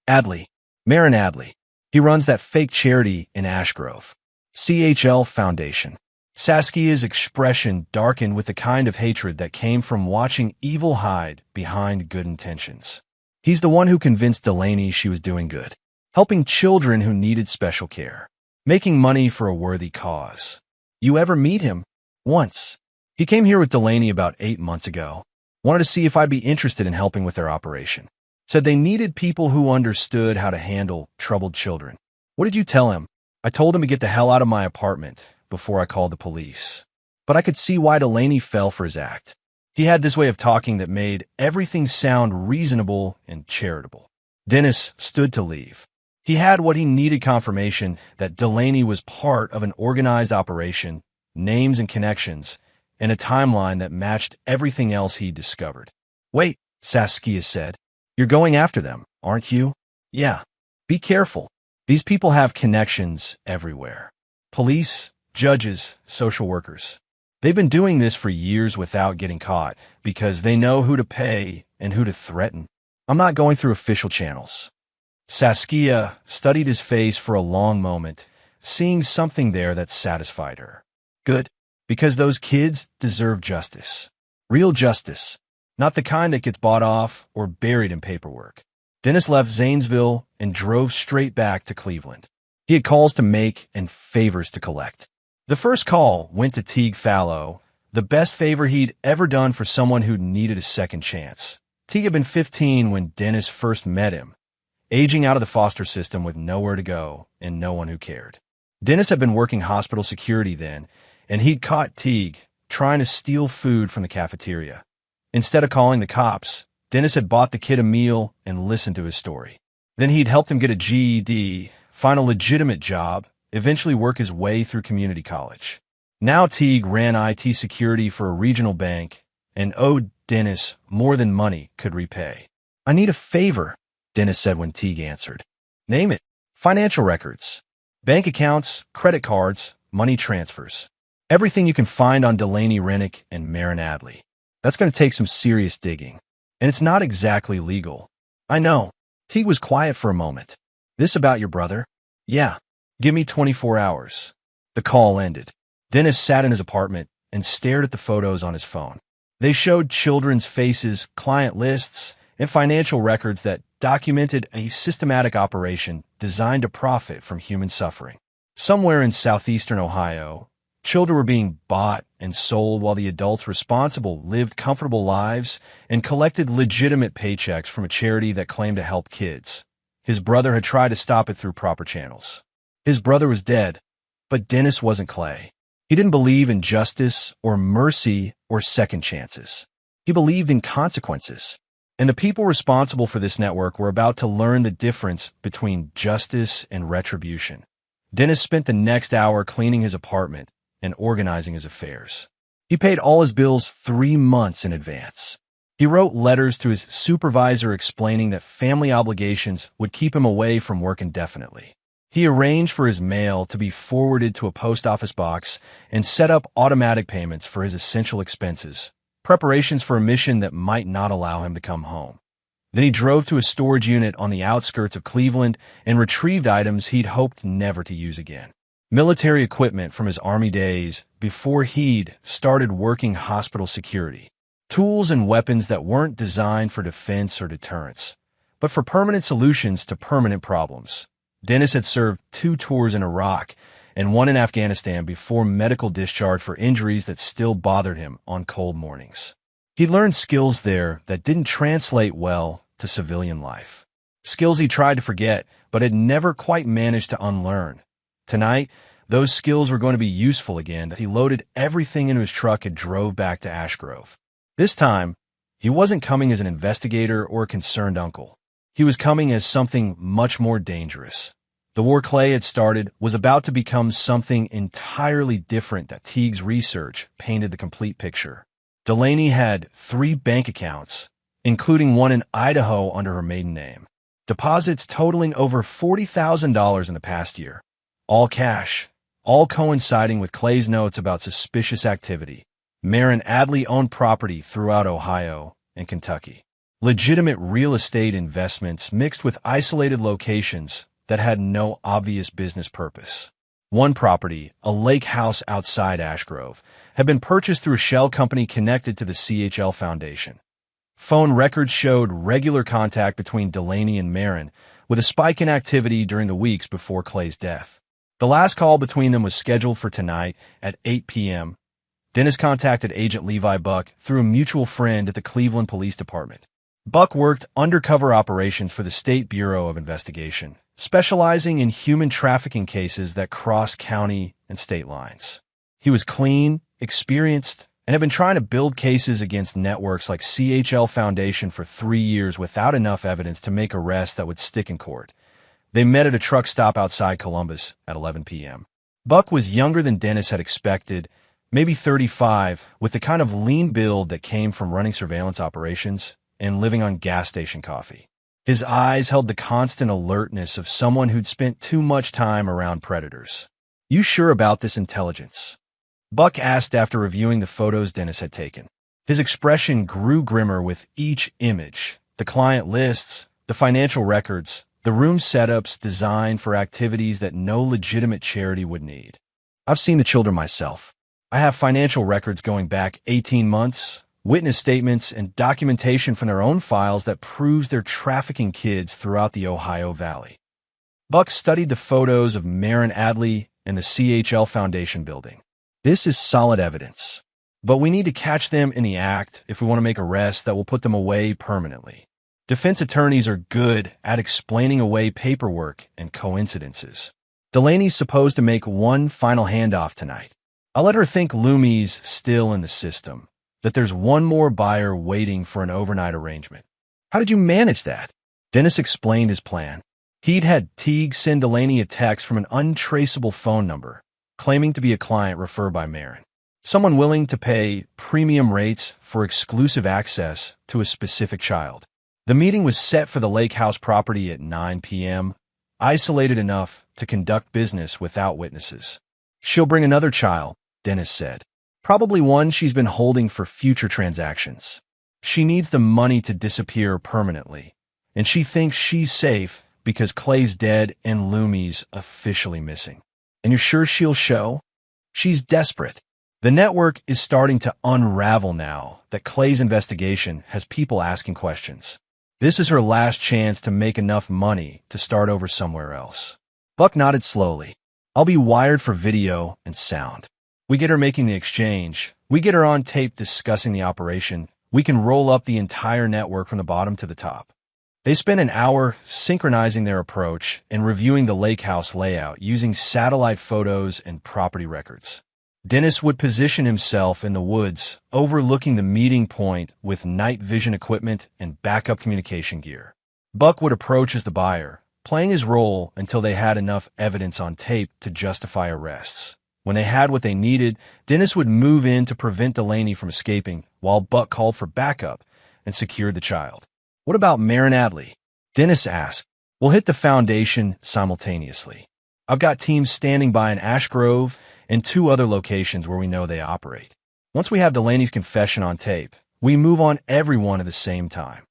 Adley. Marin Adley. He runs that fake charity in Ashgrove. CHL Foundation. Saskia's expression darkened with the kind of hatred that came from watching evil hide behind good intentions. He's the one who convinced Delaney she was doing good, helping children who needed special care. making money for a worthy cause. You ever meet him? Once. He came here with Delaney about 8 months ago. Wanted to see if I'd be interested in helping with their operation. Said they needed people who understood how to handle troubled children. What did you tell him? I told him to get the hell out of my apartment before I called the police. But I could see why Delaney fell for his act. He had this way of talking that made everything sound reasonable and charitable. Dennis stood to leave. He had what he needed: confirmation that Delaney was part of an organized operation, names and connections, and a timeline that matched everything else he'd discovered. Wait, Saskia said. You're going after them, aren't you? Yeah. Be careful. These people have connections everywhere. Police, judges, social workers. They've been doing this for years without getting caught because they know who to pay and who to threaten. I'm not going through official channels. Saskia studied his face for a long moment, seeing something there that satisfied her. Good, because those kids deserve justice. Real justice, not the kind that gets bought off or buried in paperwork. Dennis left Zanesville and drove straight back to Cleveland. He had calls to make and favors to collect. The first call went to Teague Fallow, the best favor he'd ever done for someone who needed a second chance. Teague had been 15 when Dennis first met him, aging out of the foster system with nowhere to go and no one who cared. Dennis had been working hospital security then, and he'd caught Teague trying to steal food from the cafeteria. Instead of calling the cops, Dennis had bought the kid a meal and listened to his story. Then he'd helped him get a GED, find a legitimate job, eventually work his way through community college. Now Teague ran IT security for a regional bank and owed Dennis more than money could repay. I need a favor, Dennis said when Teague answered. Name it. Financial records. Bank accounts, credit cards, money transfers. Everything you can find on Delaney Rennick and Marin Adley. That's going to take some serious digging. And it's not exactly legal. I know. Teague was quiet for a moment. This about your brother? Yeah. Give me 24 hours. The call ended. Dennis sat in his apartment and stared at the photos on his phone. They showed children's faces, client lists, and financial records that documented a systematic operation designed to profit from human suffering. Somewhere in southeastern Ohio, children were being bought and sold while the adults responsible lived comfortable lives and collected legitimate paychecks from a charity that claimed to help kids. His brother had tried to stop it through proper channels. His brother was dead, but Dennis wasn't Clay. He didn't believe in justice or mercy or second chances. He believed in consequences. And the people responsible for this network were about to learn the difference between justice and retribution. Dennis spent the next hour cleaning his apartment and organizing his affairs. He paid all his bills 3 months in advance. He wrote letters to his supervisor explaining that family obligations would keep him away from work indefinitely. He arranged for his mail to be forwarded to a post office box and set up automatic payments for his essential expenses, preparations for a mission that might not allow him to come home. Then he drove to a storage unit on the outskirts of Cleveland and retrieved items he'd hoped never to use again. Military equipment from his Army days before he'd started working hospital security. Tools and weapons that weren't designed for defense or deterrence, but for permanent solutions to permanent problems. Dennis had served 2 tours in Iraq and 1 in Afghanistan before medical discharge for injuries that still bothered him on cold mornings. He learned skills there that didn't translate well to civilian life. Skills he tried to forget, but had never quite managed to unlearn. Tonight, those skills were going to be useful again. He loaded everything into his truck and drove back to Ashgrove. This time, he wasn't coming as an investigator or a concerned uncle. He was coming as something much more dangerous. The war Clay had started was about to become something entirely different. That Teague's research painted the complete picture. Delaney had 3 bank accounts, including one in Idaho under her maiden name. Deposits totaling over $40,000 in the past year. All cash, all coinciding with Clay's notes about suspicious activity. Marin Adley owned property throughout Ohio and Kentucky. Legitimate real estate investments mixed with isolated locations that had no obvious business purpose. One property, a lake house outside Ashgrove, had been purchased through a shell company connected to the CHL Foundation. Phone records showed regular contact between Delaney and Marin, with a spike in activity during the weeks before Clay's death. The last call between them was scheduled for tonight at 8 p.m. Dennis contacted Agent Levi Buck through a mutual friend at the Cleveland Police Department. Buck worked undercover operations for the State Bureau of Investigation, specializing in human trafficking cases that cross county and state lines. He was clean, experienced, and had been trying to build cases against networks like CHL Foundation for 3 years without enough evidence to make arrests that would stick in court. They met at a truck stop outside Columbus at 11 p.m. Buck was younger than Dennis had expected, maybe 35, with the kind of lean build that came from running surveillance operations and living on gas station coffee. His eyes held the constant alertness of someone who'd spent too much time around predators. "You sure about this intelligence?" Buck asked after reviewing the photos Dennis had taken. His expression grew grimmer with each image: the client lists, the financial records, the room setups designed for activities that no legitimate charity would need. "I've seen the children myself. I have financial records going back 18 months, witness statements, and documentation from their own files that proves they're trafficking kids throughout the Ohio Valley." Buck studied the photos of Marin Adley and the CHL Foundation building. "This is solid evidence, but we need to catch them in the act if we want to make arrests that will put them away permanently. Defense attorneys are good at explaining away paperwork and coincidences. Delaney's supposed to make one final handoff tonight. I'll let her think Lumi's still in the system, that there's one more buyer waiting for an overnight arrangement." "How did you manage that?" Dennis explained his plan. He'd had Teague send Delaney a text from an untraceable phone number, claiming to be a client referred by Marin, someone willing to pay premium rates for exclusive access to a specific child. The meeting was set for the lake house property at 9 p.m., isolated enough to conduct business without witnesses. "She'll bring another child," Dennis said. "Probably one she's been holding for future transactions. She needs the money to disappear permanently, and she thinks she's safe because Clay's dead and Lumi's officially missing. And you're sure she'll show? She's desperate. The network is starting to unravel now that Clay's investigation has people asking questions. This is her last chance to make enough money to start over somewhere else." Buck nodded slowly. "I'll be wired for video and sound. We get her making the exchange. We get her on tape discussing the operation. We can roll up the entire network from the bottom to the top." They spent an hour synchronizing their approach and reviewing the lake house layout using satellite photos and property records. Dennis would position himself in the woods, overlooking the meeting point with night vision equipment and backup communication gear. Buck would approach as the buyer, playing his role until they had enough evidence on tape to justify arrests. When they had what they needed, Dennis would move in to prevent Delaney from escaping, while Buck called for backup and secured the child. "What about Marin Adley?" Dennis asked. "We'll hit the foundation simultaneously. I've got teams standing by in Ash Grove and 2 other locations where we know they operate. Once we have Delaney's confession on tape, we move on everyone at the same time."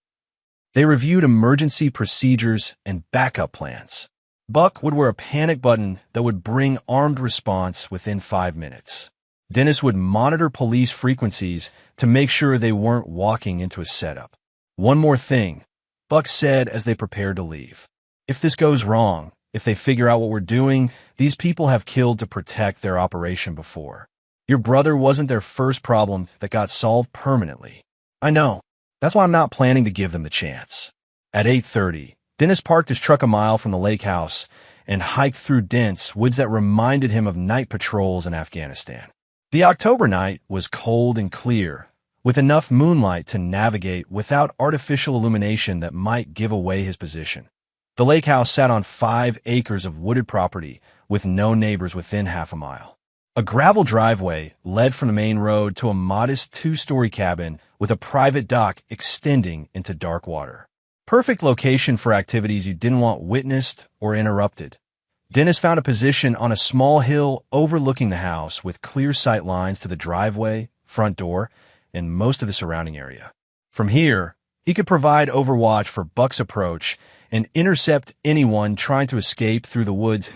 They reviewed emergency procedures and backup plans. Buck would wear a panic button that would bring armed response within 5 minutes. Dennis would monitor police frequencies to make sure they weren't walking into a setup. "One more thing," Buck said as they prepared to leave. "If this goes wrong, if they figure out what we're doing, these people have killed to protect their operation before. Your brother wasn't their first problem that got solved permanently. I know. That's why I'm not planning to give them the chance." At 8:30, Dennis parked his truck a mile from the lake house and hiked through dense woods that reminded him of night patrols in Afghanistan. The October night was cold and clear, with enough moonlight to navigate without artificial illumination that might give away his position. The lake house sat on 5 acres of wooded property with no neighbors within half a mile. A gravel driveway led from the main road to a modest 2-story cabin with a private dock extending into dark water. Perfect location for activities you didn't want witnessed or interrupted. Dennis found a position on a small hill overlooking the house with clear sight lines to the driveway, front door, and most of the surrounding area. From here, he could provide overwatch for Buck's approach and intercept anyone trying to escape through the woods.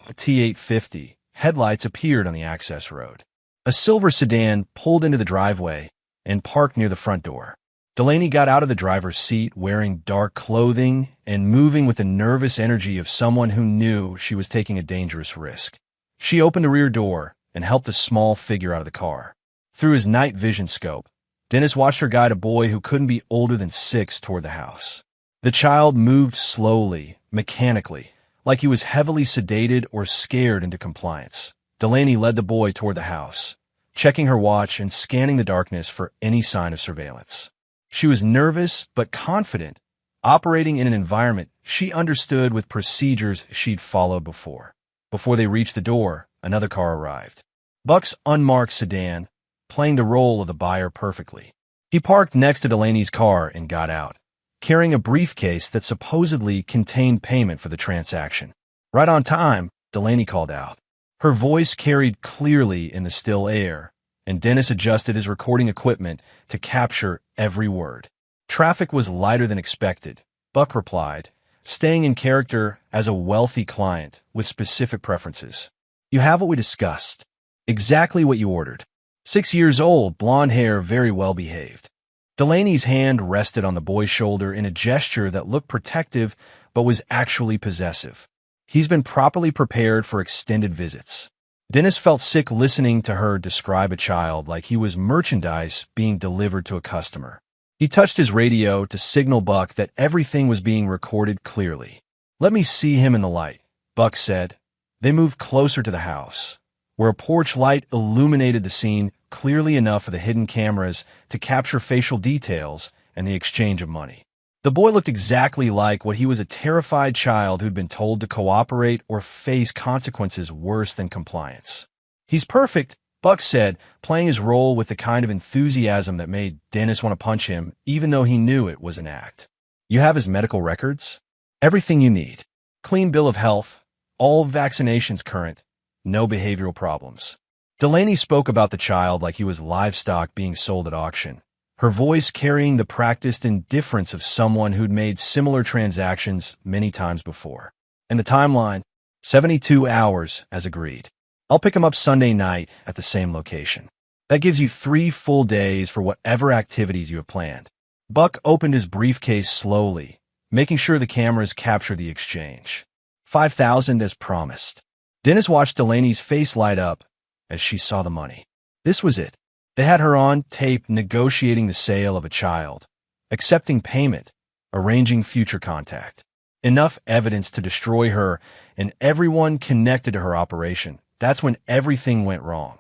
A T-850 headlights appeared on the access road. A silver sedan pulled into the driveway and parked near the front door. Delaney got out of the driver's seat wearing dark clothing and moving with the nervous energy of someone who knew she was taking a dangerous risk. She opened the rear door and helped a small figure out of the car. Through his night vision scope, Dennis watched her guide a boy who couldn't be older than 6 toward the house. The child moved slowly, mechanically, like he was heavily sedated or scared into compliance. Delaney led the boy toward the house, checking her watch and scanning the darkness for any sign of surveillance. She was nervous but confident, operating in an environment she understood with procedures she'd followed before. Before they reached the door, another car arrived. Buck's unmarked sedan, playing the role of the buyer perfectly. He parked next to Delaney's car and got out, carrying a briefcase that supposedly contained payment for the transaction. "Right on time," Delaney called out. Her voice carried clearly in the still air, and Dennis adjusted his recording equipment to capture every word. "Traffic was lighter than expected," Buck replied, staying in character as a wealthy client with specific preferences. "You have what we discussed. Exactly what you ordered. 6 years old, blonde hair, very well behaved." Delaney's hand rested on the boy's shoulder in a gesture that looked protective but was actually possessive. "He's been properly prepared for extended visits." Dennis felt sick listening to her describe a child like he was merchandise being delivered to a customer. He touched his radio to signal Buck that everything was being recorded clearly. "Let me see him in the light," Buck said. They moved closer to the house, where a porch light illuminated the scene clearly enough for the hidden cameras to capture facial details and the exchange of money. The boy looked exactly like what he was, a terrified child who'd been told to cooperate or face consequences worse than compliance. "He's perfect," Buck said, playing his role with the kind of enthusiasm that made Dennis want to punch him, even though he knew it was an act. "You have his medical records? Everything you need. Clean bill of health, all vaccinations current, no behavioral problems." Delaney spoke about the child like he was livestock being sold at auction, her voice carrying the practiced indifference of someone who'd made similar transactions many times before. "And the timeline? 72 hours, as agreed. I'll pick him up Sunday night at the same location. That gives you 3 full days for whatever activities you have planned." Buck opened his briefcase slowly, making sure the cameras captured the exchange. $5,000 as promised. Dennis watched Delaney's face light up as she saw the money. This was it. They had her on tape negotiating the sale of a child, accepting payment, arranging future contact. Enough evidence to destroy her and everyone connected to her operation. That's when everything went wrong.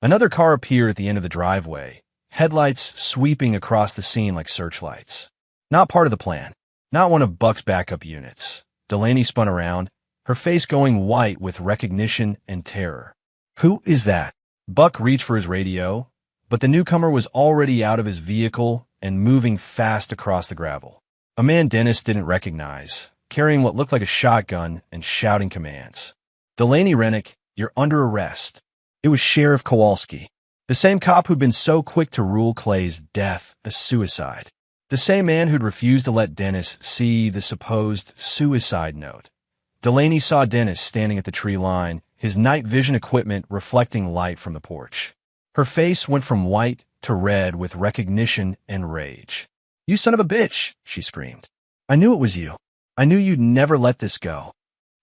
Another car appeared at the end of the driveway, headlights sweeping across the scene like searchlights. Not part of the plan. Not one of Buck's backup units. Delaney spun around, her face going white with recognition and terror. "Who is that?" Buck reached for his radio, but the newcomer was already out of his vehicle and moving fast across the gravel. A man Dennis didn't recognize, carrying what looked like a shotgun and shouting commands. "Delaney Rennick, you're under arrest." It was Sheriff Kowalski, the same cop who'd been so quick to rule Clay's death a suicide. The same man who'd refused to let Dennis see the supposed suicide note. Delaney saw Dennis standing at the tree line, his night vision equipment reflecting light from the porch. Her face went from white to red with recognition and rage. "You son of a bitch," she screamed. "I knew it was you. I knew you'd never let this go."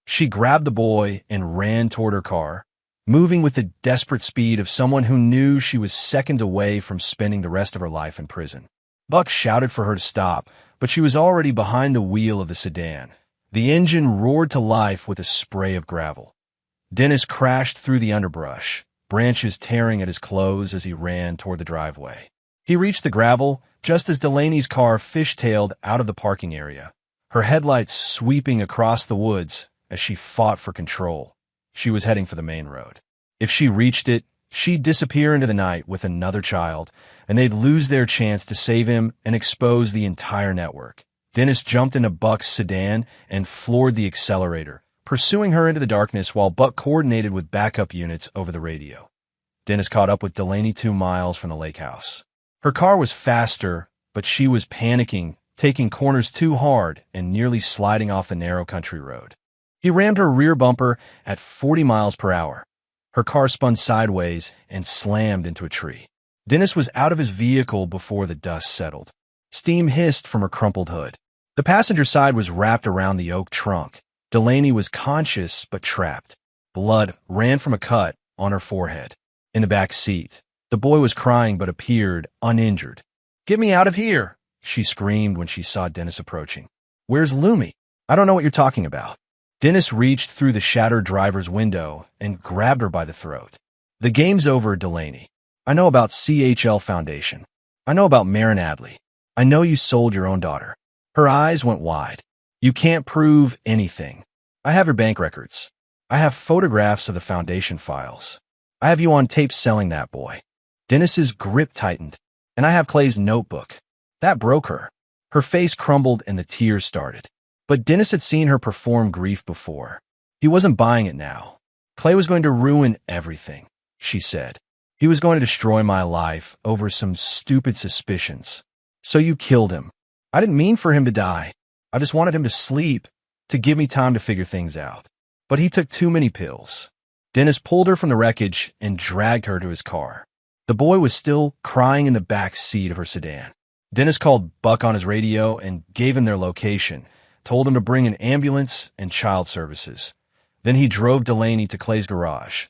She grabbed the boy and ran toward her car, moving with the desperate speed of someone who knew she was seconds away from spending the rest of her life in prison. Buck shouted for her to stop, but she was already behind the wheel of the sedan. The engine roared to life with a spray of gravel. Dennis crashed through the underbrush, branches tearing at his clothes as he ran toward the driveway. He reached the gravel just as Delaney's car fishtailed out of the parking area, her headlights sweeping across the woods as she fought for control. She was heading for the main road. If she reached it, she'd disappear into the night with another child, and they'd lose their chance to save him and expose the entire network. Dennis jumped into Buck's sedan and floored the accelerator, pursuing her into the darkness while Buck coordinated with backup units over the radio. Dennis caught up with Delaney 2 miles from the lake house. Her car was faster, but she was panicking, taking corners too hard and nearly sliding off the narrow country road. He rammed her rear bumper at 40 miles per hour. Her car spun sideways and slammed into a tree. Dennis was out of his vehicle before the dust settled. Steam hissed from her crumpled hood. The passenger side was wrapped around the oak trunk. Delaney was conscious but trapped. Blood ran from a cut on her forehead. In the back seat, the boy was crying but appeared uninjured. "Get me out of here!" she screamed when she saw Dennis approaching. "Where's Lumi?" "I don't know what you're talking about." Dennis reached through the shattered driver's window and grabbed her by the throat. "The game's over, Delaney. I know about CHL Foundation. I know about Marin Adley. I know you sold your own daughter." Her eyes went wide. "You can't prove anything. I have your bank records. I have photographs of the foundation files. I have you on tape selling that boy." Dennis's grip tightened. "And I have Clay's notebook." That broke her. Her face crumbled and the tears started. But Dennis had seen her perform grief before. He wasn't buying it now. "Clay was going to ruin everything," she said. "He was going to destroy my life over some stupid suspicions. So you killed him. I didn't mean for him to die. I just wanted him to sleep, to give me time to figure things out. But he took too many pills." Dennis pulled her from the wreckage and dragged her to his car. The boy was still crying in the back seat of her sedan. Dennis called Buck on his radio and gave him their location, told him to bring an ambulance and child services. Then he drove Delaney to Clay's garage.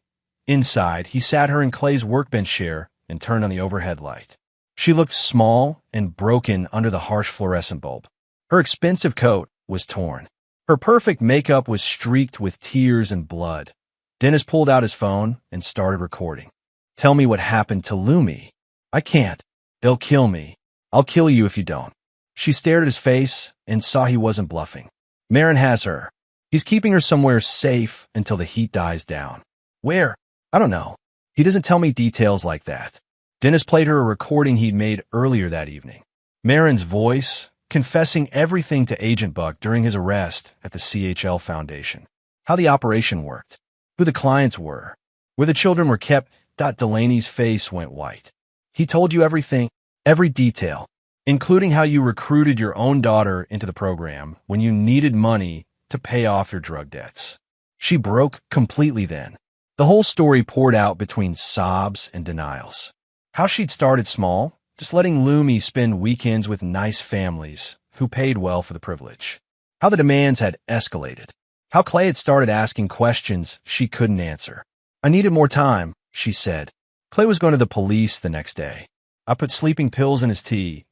Inside, he sat her in Clay's workbench chair and turned on the overhead light. She looked small and broken under the harsh fluorescent bulb. Her expensive coat was torn. Her perfect makeup was streaked with tears and blood. Dennis pulled out his phone and started recording. "Tell me what happened to Lumi." "I can't. They'll kill me. I'll kill you if you don't." She stared at his face and saw he wasn't bluffing. "Marin has her. He's keeping her somewhere safe until the heat dies down." "Where?" "I don't know. He doesn't tell me details like that." Dennis played her a recording he'd made earlier that evening. Marin's voice, confessing everything to Agent Buck during his arrest at the CHL Foundation. How the operation worked. Who the clients were. Where the children were kept. Delaney's face went white. "He told you everything, every detail, including how you recruited your own daughter into the program when you needed money to pay off your drug debts." She broke completely then. The whole story poured out between sobs and denials. How she'd started small, just letting Lumi spend weekends with nice families who paid well for the privilege. How the demands had escalated. How Clay had started asking questions she couldn't answer. "I needed more time," she said. "Clay was going to the police the next day. I put sleeping pills in his tea,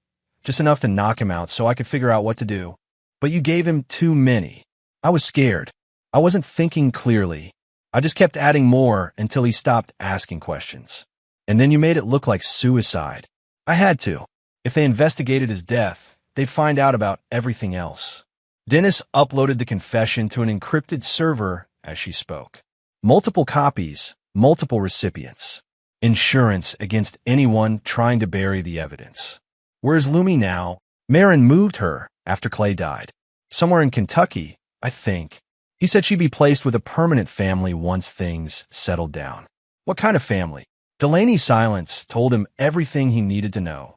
just enough to knock him out so I could figure out what to do. But you gave him too many. I was scared. I wasn't thinking clearly. I just kept adding more until he stopped asking questions. And then you made it look like suicide. I had to. If they investigated his death, they'd find out about everything else." Dennis uploaded the confession to an encrypted server as she spoke. Multiple copies, multiple recipients. Insurance against anyone trying to bury the evidence. Where's Lumi now? Marin moved her after Clay died. Somewhere in Kentucky, I think. He said she'd be placed with a permanent family once things settled down. What kind of family? Delaney's silence told him everything he needed to know.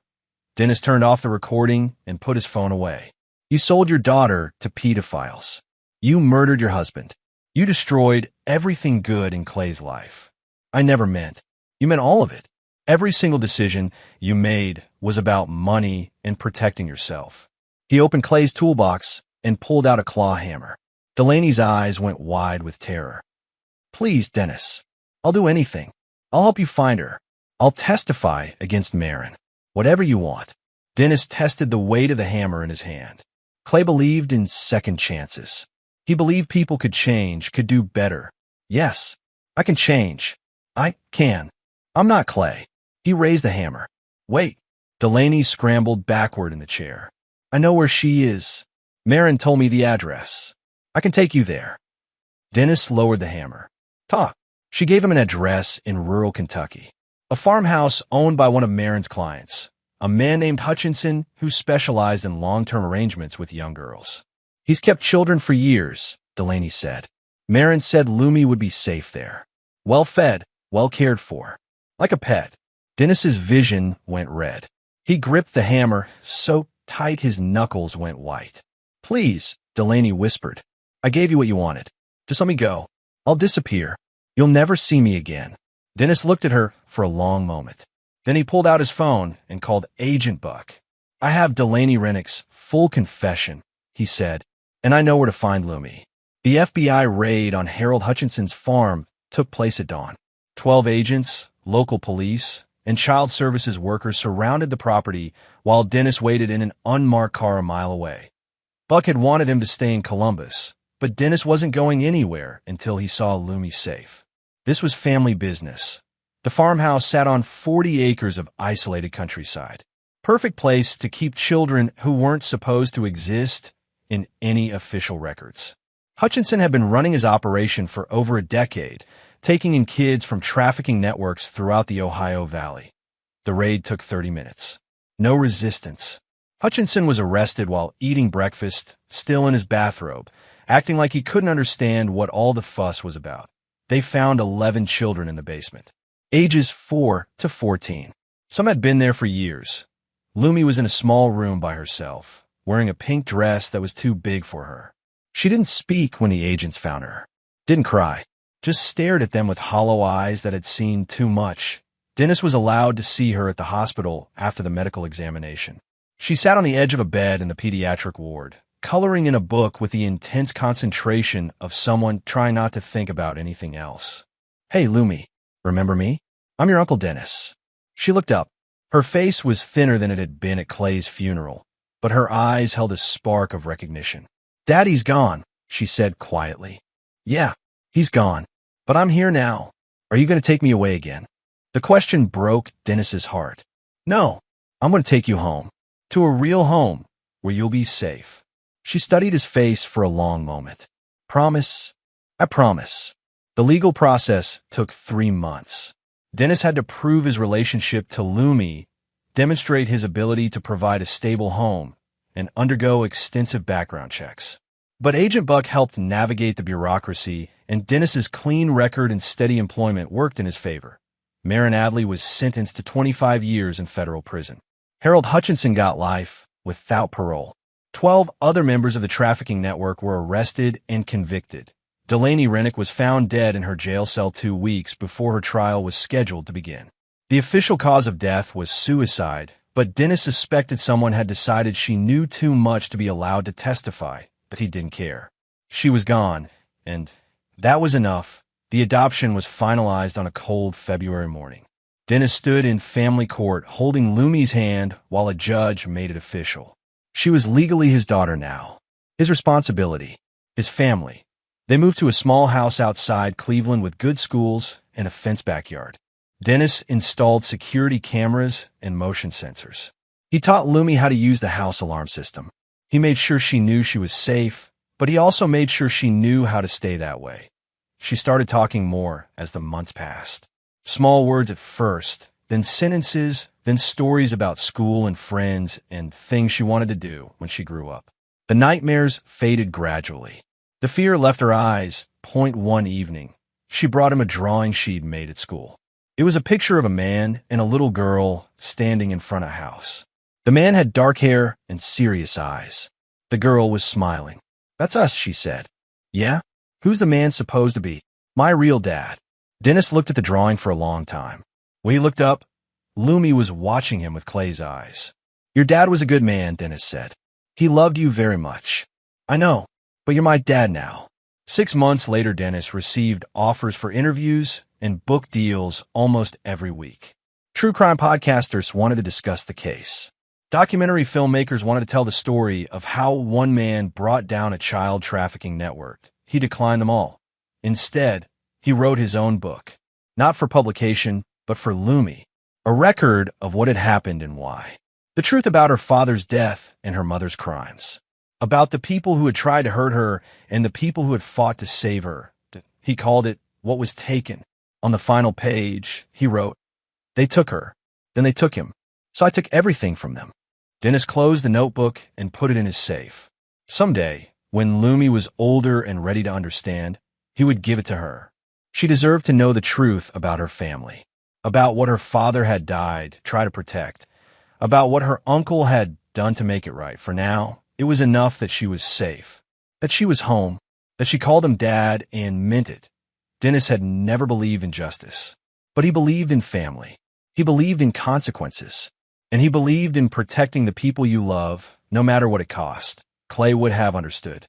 Dennis turned off the recording and put his phone away. "You sold your daughter to pedophiles. You murdered your husband. You destroyed everything good in Clay's life. I never meant. You meant all of it. Every single decision you made was about money and protecting yourself." He opened Clay's toolbox and pulled out a claw hammer. Delaney's eyes went wide with terror. "Please, Dennis. I'll do anything. I'll help you find her. I'll testify against Marin. Whatever you want." Dennis tested the weight of the hammer in his hand. Clay believed in second chances. He believed people could change, could do better. "Yes, I can change. I can. I'm not Clay." He raised the hammer. "Wait." Delaney scrambled backward in the chair. "I know where she is. Marin told me the address. I can take you there." Dennis lowered the hammer. "Talk." She gave him an address in rural Kentucky. A farmhouse owned by one of Marin's clients, a man named Hutchinson who specialized in long-term arrangements with young girls. "He's kept children for years," Delaney said. "Marin said Lumi would be safe there. Well-fed, well cared for. Like a pet." Dennis's vision went red. He gripped the hammer so tight his knuckles went white. "Please," Delaney whispered. "I gave you what you wanted. Just let me go. I'll disappear. You'll never see me again." Dennis looked at her for a long moment. Then he pulled out his phone and called Agent Buck. I have Delaney Rennick's full confession, he said, and I know where to find Lumi. The FBI raid on Harold Hutchinson's farm took place at dawn. 12 agents, local police, and child services workers surrounded the property while Dennis waited in an unmarked car a mile away. Buck had wanted him to stay in Columbus, but Dennis wasn't going anywhere until he saw Lumi safe. This was family business. The farmhouse sat on 40 acres of isolated countryside. Perfect place to keep children who weren't supposed to exist in any official records. Hutchinson had been running his operation for over a decade, taking in kids from trafficking networks throughout the Ohio Valley. The raid took 30 minutes. No resistance. Hutchinson was arrested while eating breakfast, still in his bathrobe, acting like he couldn't understand what all the fuss was about. They found 11 children in the basement, ages 4 to 14. Some had been there for years. Lumi was in a small room by herself, wearing a pink dress that was too big for her. She didn't speak when the agents found her. Didn't cry. Just stared at them with hollow eyes that had seen too much. Dennis was allowed to see her at the hospital after the medical examination. She sat on the edge of a bed in the pediatric ward, coloring in a book with the intense concentration of someone trying not to think about anything else. Hey, Lumi, remember me? I'm your Uncle Dennis. She looked up. Her face was thinner than it had been at Clay's funeral, but her eyes held a spark of recognition. Daddy's gone, she said quietly. Yeah, he's gone, but I'm here now. Are you going to take me away again? The question broke Dennis's heart. No, I'm going to take you home. To a real home, where you'll be safe. She studied his face for a long moment. Promise? I promise. The legal process took 3 months. Dennis had to prove his relationship to Lumi, demonstrate his ability to provide a stable home, and undergo extensive background checks. But Agent Buck helped navigate the bureaucracy, and Dennis's clean record and steady employment worked in his favor. Marin Adley was sentenced to 25 years in federal prison. Harold Hutchinson got life without parole. 12 other members of the trafficking network were arrested and convicted. Delaney Rennick was found dead in her jail cell 2 weeks before her trial was scheduled to begin. The official cause of death was suicide, but Dennis suspected someone had decided she knew too much to be allowed to testify, but he didn't care. She was gone, and that was enough. The adoption was finalized on a cold February morning. Dennis stood in family court holding Lumi's hand while a judge made it official. She was legally his daughter now. His responsibility. His family. They moved to a small house outside Cleveland with good schools and a fenced backyard. Dennis installed security cameras and motion sensors. He taught Lumi how to use the house alarm system. He made sure she knew she was safe, but he also made sure she knew how to stay that way. She started talking more as the months passed. Small words at first, then sentences, then stories about school and friends and things she wanted to do when she grew up. The nightmares faded gradually. The fear left her eyes. One evening, she brought him a drawing she'd made at school. It was a picture of a man and a little girl standing in front of a house. The man had dark hair and serious eyes. The girl was smiling. That's us, she said. Yeah? Who's the man supposed to be? My real dad. Dennis looked at the drawing for a long time. When he looked up, Lumi was watching him with Clay's eyes. Your dad was a good man, Dennis said. He loved you very much. I know, but you're my dad now. 6 months later, Dennis received offers for interviews and book deals almost every week. True crime podcasters wanted to discuss the case. Documentary filmmakers wanted to tell the story of how one man brought down a child trafficking network. He declined them all. Instead, he wrote his own book, not for publication, but for Lumi, a record of what had happened and why. The truth about her father's death and her mother's crimes. About the people who had tried to hurt her and the people who had fought to save her. He called it What Was Taken. On the final page, he wrote, They took her, then they took him, so I took everything from them. Dennis closed the notebook and put it in his safe. Someday, when Lumi was older and ready to understand, he would give it to her. She deserved to know the truth about her family, about what her father had died, tried to protect, about what her uncle had done to make it right. For now, it was enough that she was safe, that she was home, that she called him dad and meant it. Dennis had never believed in justice, but he believed in family. He believed in consequences. And he believed in protecting the people you love, no matter what it cost. Clay would have understood.